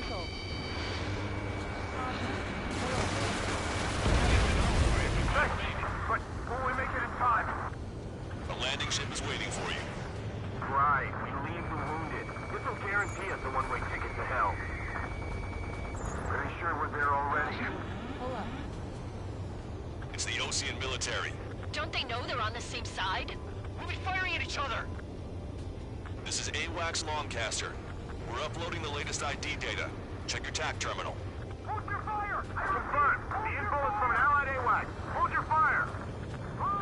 Missile. But will we make it in time? A landing ship is waiting for you. Right, we leave the wounded. This will guarantee us a one-way ticket to hell. Pretty sure we're there already. Pull up. It's the Osean military. Don't they know they're on the same side? We'll be firing at each other! This is AWACS Longcaster. We're uploading the latest ID data. Check your TAC terminal. Hold your fire! Confirmed. The info is from an allied AWACS. Hold your fire!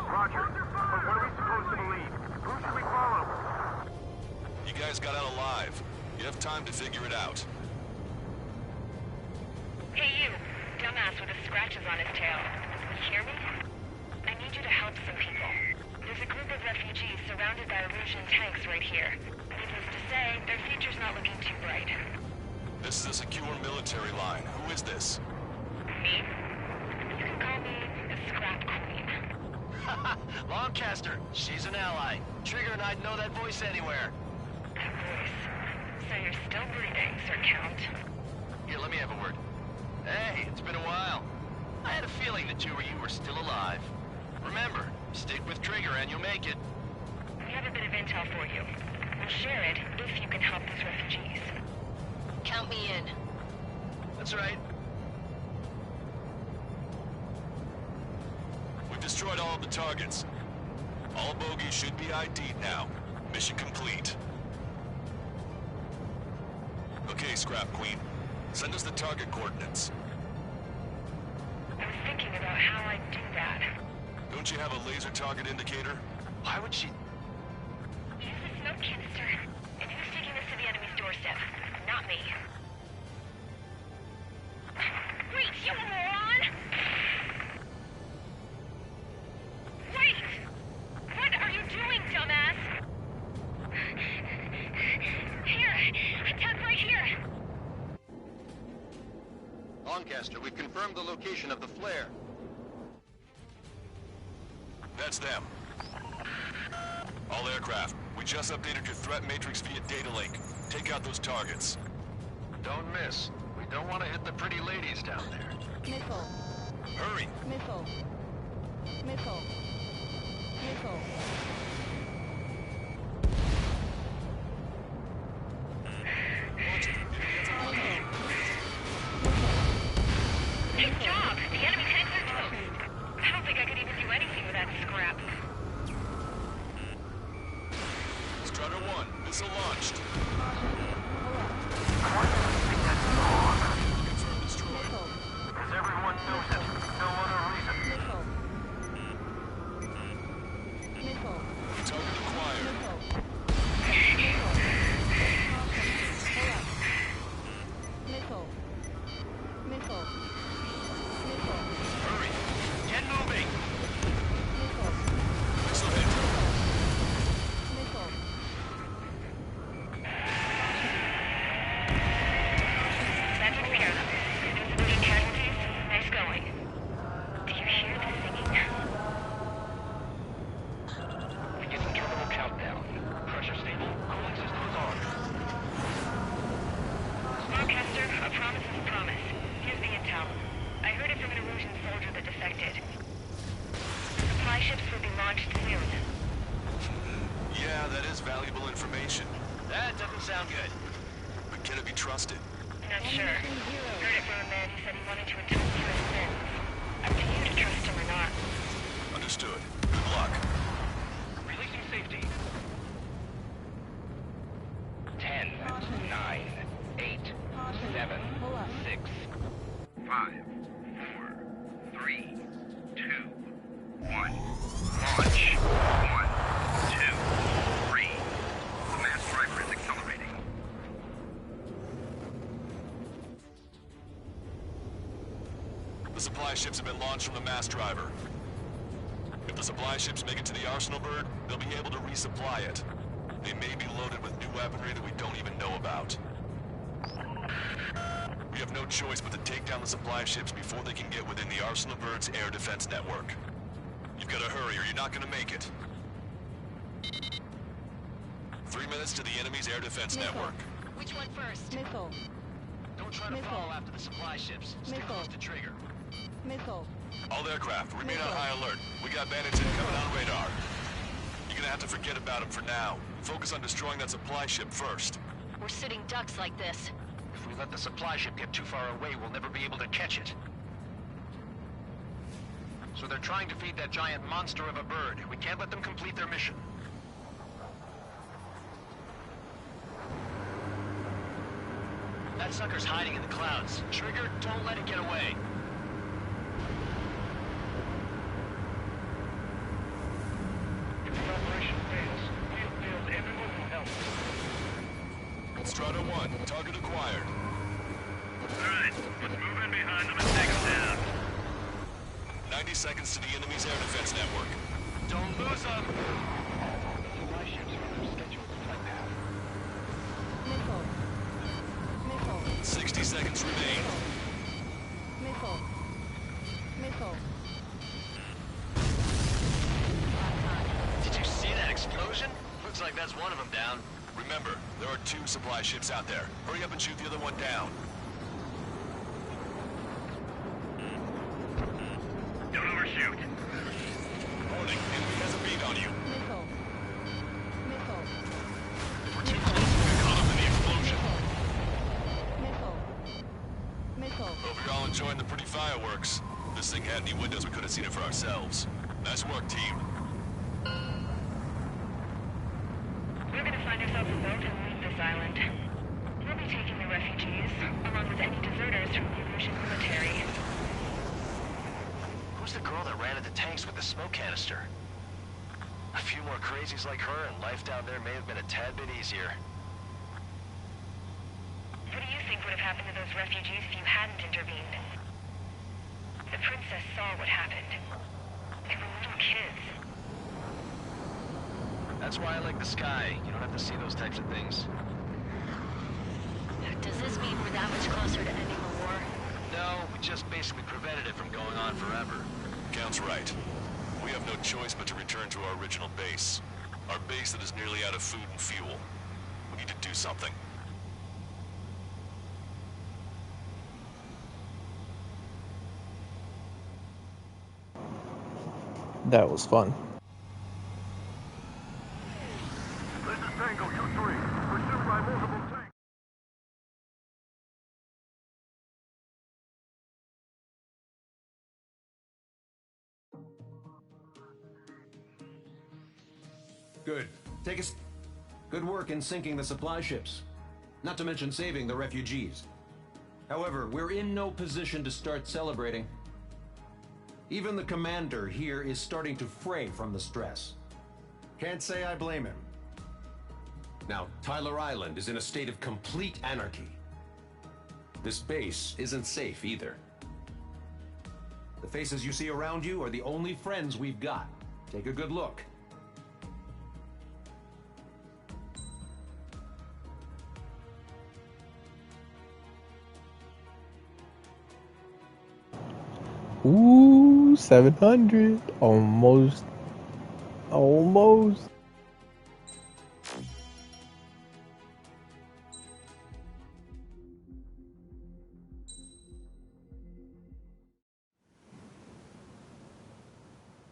Roger. But what are we supposed to believe? Who should we follow? You guys got out alive. You have time to figure it out. Hey you, dumbass with the scratches on his tail. You hear me? I need you to help some people. There's a group of refugees surrounded by Erusian tanks right here. Needless to say, their future's not looking too bright. This is a secure military line. Who is this? Me? You can call me the Scrap Queen. Longcaster, she's an ally. Trigger and I'd know that voice anywhere. That voice. So you're still breathing, Sir Count. Here, let me have a word. Hey, it's been a while. I had a feeling the two of you were still alive. Remember, stick with Trigger and you'll make it. We have a bit of intel for you. We'll share it if you can help these refugees. Count me in. That's right. We've destroyed all of the targets. All bogies should be ID'd now. Mission complete. Okay, Scrap Queen. Send us the target coordinates. I was thinking about how I'd do that. Don't you have a laser target indicator? Why would she... Use the smoke canister. And who's taking this to the enemy's doorstep? Not me. Wait, you moron! Wait! What are you doing, dumbass? Here! Attack right here! Longcaster, we've confirmed the location of the flare. That's them. All aircraft, we just updated your threat matrix via data link. Take out those targets. Don't miss. We don't want to hit the pretty ladies down there. Missile. Hurry! Missile. Missile. Missile. Good job! The enemy tanks are toast. I don't think I could even do anything with that scrap. Strider 1, missile launched. Confirmed destroyed. As everyone knows it, no other reason. Missile. Missile. Target acquired. Missile. Missile. Missile. Hurry! Get moving! Missile. Missile hit. Missile. That took care of them. Including casualties. Nice going. Do you hear the singing? Beginning terminal countdown. Pressure stable. Cooling systems on. Longcaster, a promise is a promise. Here's the intel. I heard it from an Erusian soldier that defected. Supply ships will be launched soon. Yeah, that is valuable information. That doesn't sound good. But can it be trusted? Not sure. Heard it from a man who said he wanted to atone for his sins. Up to you to trust him or not. Understood. Good luck. Releasing safety. 10, 9, 8, 7, 6, 5, 4, 3, 2, 1. Launch. 1, 2, 3. The mass driver is accelerating. The supply ships have been launched from the mass driver. If the supply ships make it to the Arsenal bird, they'll be able to resupply it. They may be loaded with new weaponry that we don't even know about. We have no choice but to take down the supply ships before they can get within the Arsenal bird's air defense network. You've got to hurry or you're not going to make it. 3 minutes to the enemy's air defense network. Which one first? Missile. Don't Don't try to follow after the supply ships. Stay close to Trigger. Missile. All aircraft, remain on high alert. We got bandits incoming on radar. You're gonna have to forget about them for now. Focus on destroying that supply ship first. We're sitting ducks like this. If we let the supply ship get too far away, we'll never be able to catch it. So they're trying to feed that giant monster of a bird. We can't let them complete their mission. That sucker's hiding in the clouds. Trigger, don't let it get away. If the operation fails, we'll build everyone who helps. Strata 1, target acquired. Alright, let's move in behind them and take them down. 90 seconds to the enemy's air defense network. Don't lose them! Supply ships are on their scheduled flight path. Missile. Missile. 60 seconds remain. Missile. Missile. Did you see that explosion? Looks like that's one of them down. Remember, there are 2 supply ships out there. Hurry up and shoot the other one down. Don't overshoot. Warning, enemy has a bead on you. Missile. Missile. If we're too close, we'll get caught up in the explosion. Missile. Missile. Hope you're all enjoying the pretty fireworks. If this thing had any windows, we could have seen it for ourselves. Nice work, team. We're gonna find ourselves a boat and leave this island. We'll be taking the refugees, along with any deserters from the Erusian military. Who's the girl that ran at the tanks with the smoke canister? A few more crazies like her, and life down there may have been a tad bit easier. What do you think would have happened to those refugees if you hadn't intervened? The princess saw what happened. They were little kids. That's why I like the sky. You don't have to see those types of things. Does this mean we're that much closer to ending the war? No, we just basically prevented it from going on forever. Count's right. We have no choice but to return to our original base. Our base that is nearly out of food and fuel. We need to do something. That was fun. This is Tango 2-3. Pursued by multiple tanks. Good. Good work in sinking the supply ships. Not to mention saving the refugees. However, we're in no position to start celebrating. Even the commander here is starting to fray from the stress. Can't say I blame him. Now, Tyler Island is in a state of complete anarchy. This base isn't safe either. The faces you see around you are the only friends we've got. Take a good look. Ooh, 700. Almost. Almost.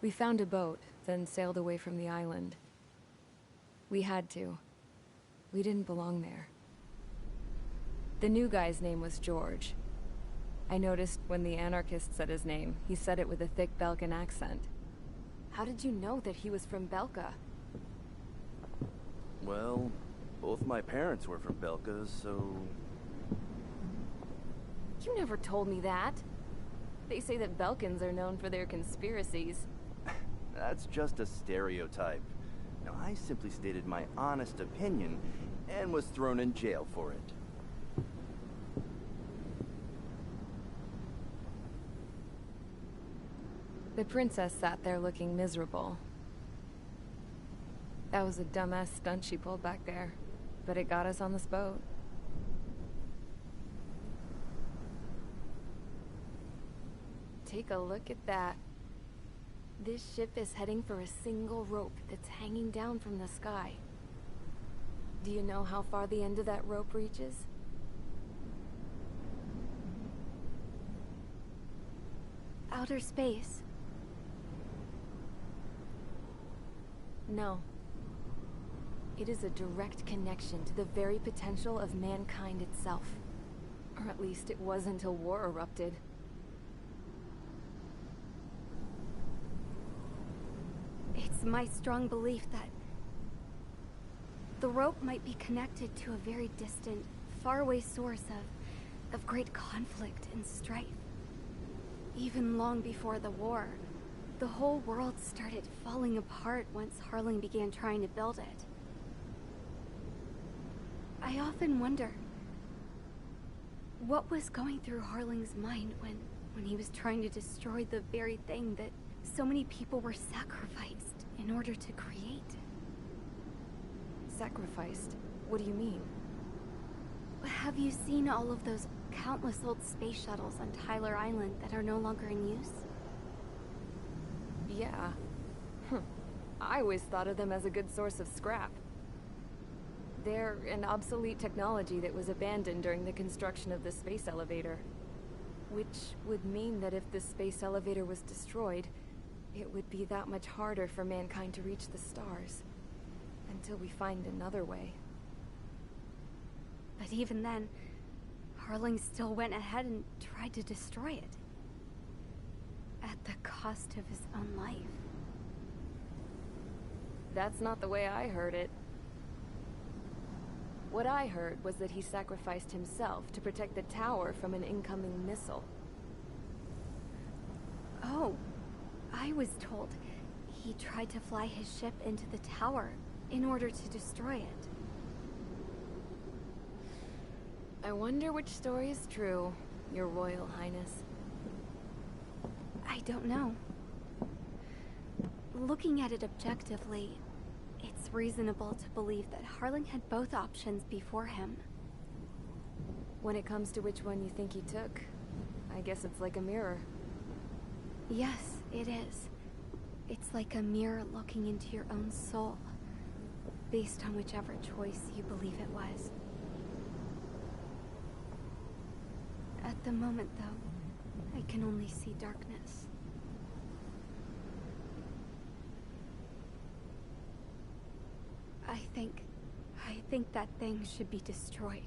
We found a boat, then sailed away from the island. We had to. We didn't belong there. The new guy's name was George. I noticed when the anarchist said his name, he said it with a thick Belkan accent. How did you know that he was from Belka? Well, both my parents were from Belka, so... You never told me that. They say that Belkans are known for their conspiracies. That's just a stereotype. Now, I simply stated my honest opinion and was thrown in jail for it. The princess sat there looking miserable. That was a dumbass stunt she pulled back there, but it got us on this boat. Take a look at that. This ship is heading for a single rope that's hanging down from the sky. Do you know how far the end of that rope reaches? outer space? No. It is a direct connection to the very potential of mankind itself. Or at least it was until war erupted. It's my strong belief that the rope might be connected to a very distant, faraway source of great conflict and strife. Even long before the war, the whole world started falling apart once Harling began trying to build it. I often wonder what was going through Harling's mind when he was trying to destroy the very thing that so many people were sacrificed in order to create. Sacrificed? What do you mean? Have you seen all of those countless old space shuttles on Tyler Island that are no longer in use? Yeah. I always thought of them as a good source of scrap. They're an obsolete technology that was abandoned during the construction of the space elevator. Which would mean that if the space elevator was destroyed, it would be that much harder for mankind to reach the stars. Until we find another way. But even then, Harling still went ahead and tried to destroy it. At the cost of his own life. That's not the way I heard it. What I heard was that he sacrificed himself to protect the tower from an incoming missile. Oh, I was told he tried to fly his ship into the tower in order to destroy it. I wonder which story is true, Your Royal Highness. I don't know. Looking at it objectively, it's reasonable to believe that Harling had both options before him. When it comes to which one you think he took, I guess it's like a mirror. Yes, it is. It's like a mirror looking into your own soul, based on whichever choice you believe it was. At the moment, though, I can only see darkness. I think that thing should be destroyed.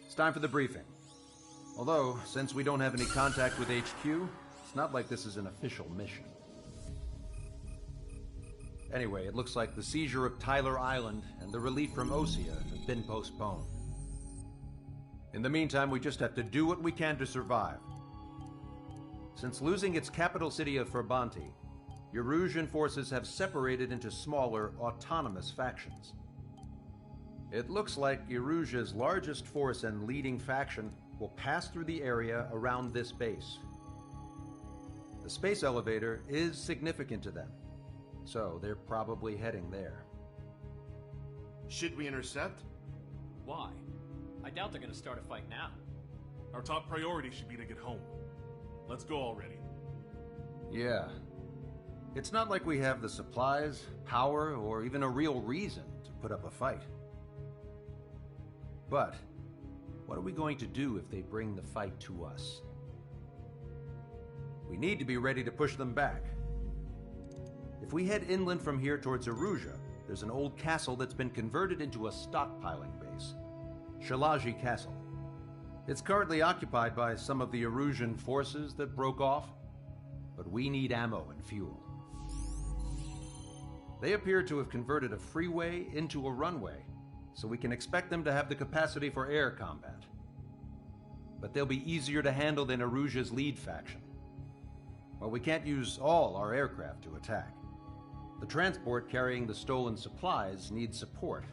It's time for the briefing. Although, since we don't have any contact with HQ, it's not like this is an official mission. Anyway, it looks like the seizure of Tyler Island and the relief from Osea have been postponed. In the meantime, we just have to do what we can to survive. Since losing its capital city of Ferbanti, Erusian forces have separated into smaller, autonomous factions. It looks like Erusia's largest force and leading faction will pass through the area around this base. The space elevator is significant to them, so they're probably heading there. Should we intercept? Why? I doubt they're gonna start a fight now. Our top priority should be to get home. Let's go already. Yeah. It's not like we have the supplies, power, or even a real reason to put up a fight. But, what are we going to do if they bring the fight to us? We need to be ready to push them back. If we head inland from here towards Erusia, there's an old castle that's been converted into a stockpiling base. Shalaji Castle. It's currently occupied by some of the Erusian forces that broke off, but we need ammo and fuel. They appear to have converted a freeway into a runway, so we can expect them to have the capacity for air combat. But they'll be easier to handle than Erusia's lead faction. Well, we can't use all our aircraft to attack. The transport carrying the stolen supplies needs support,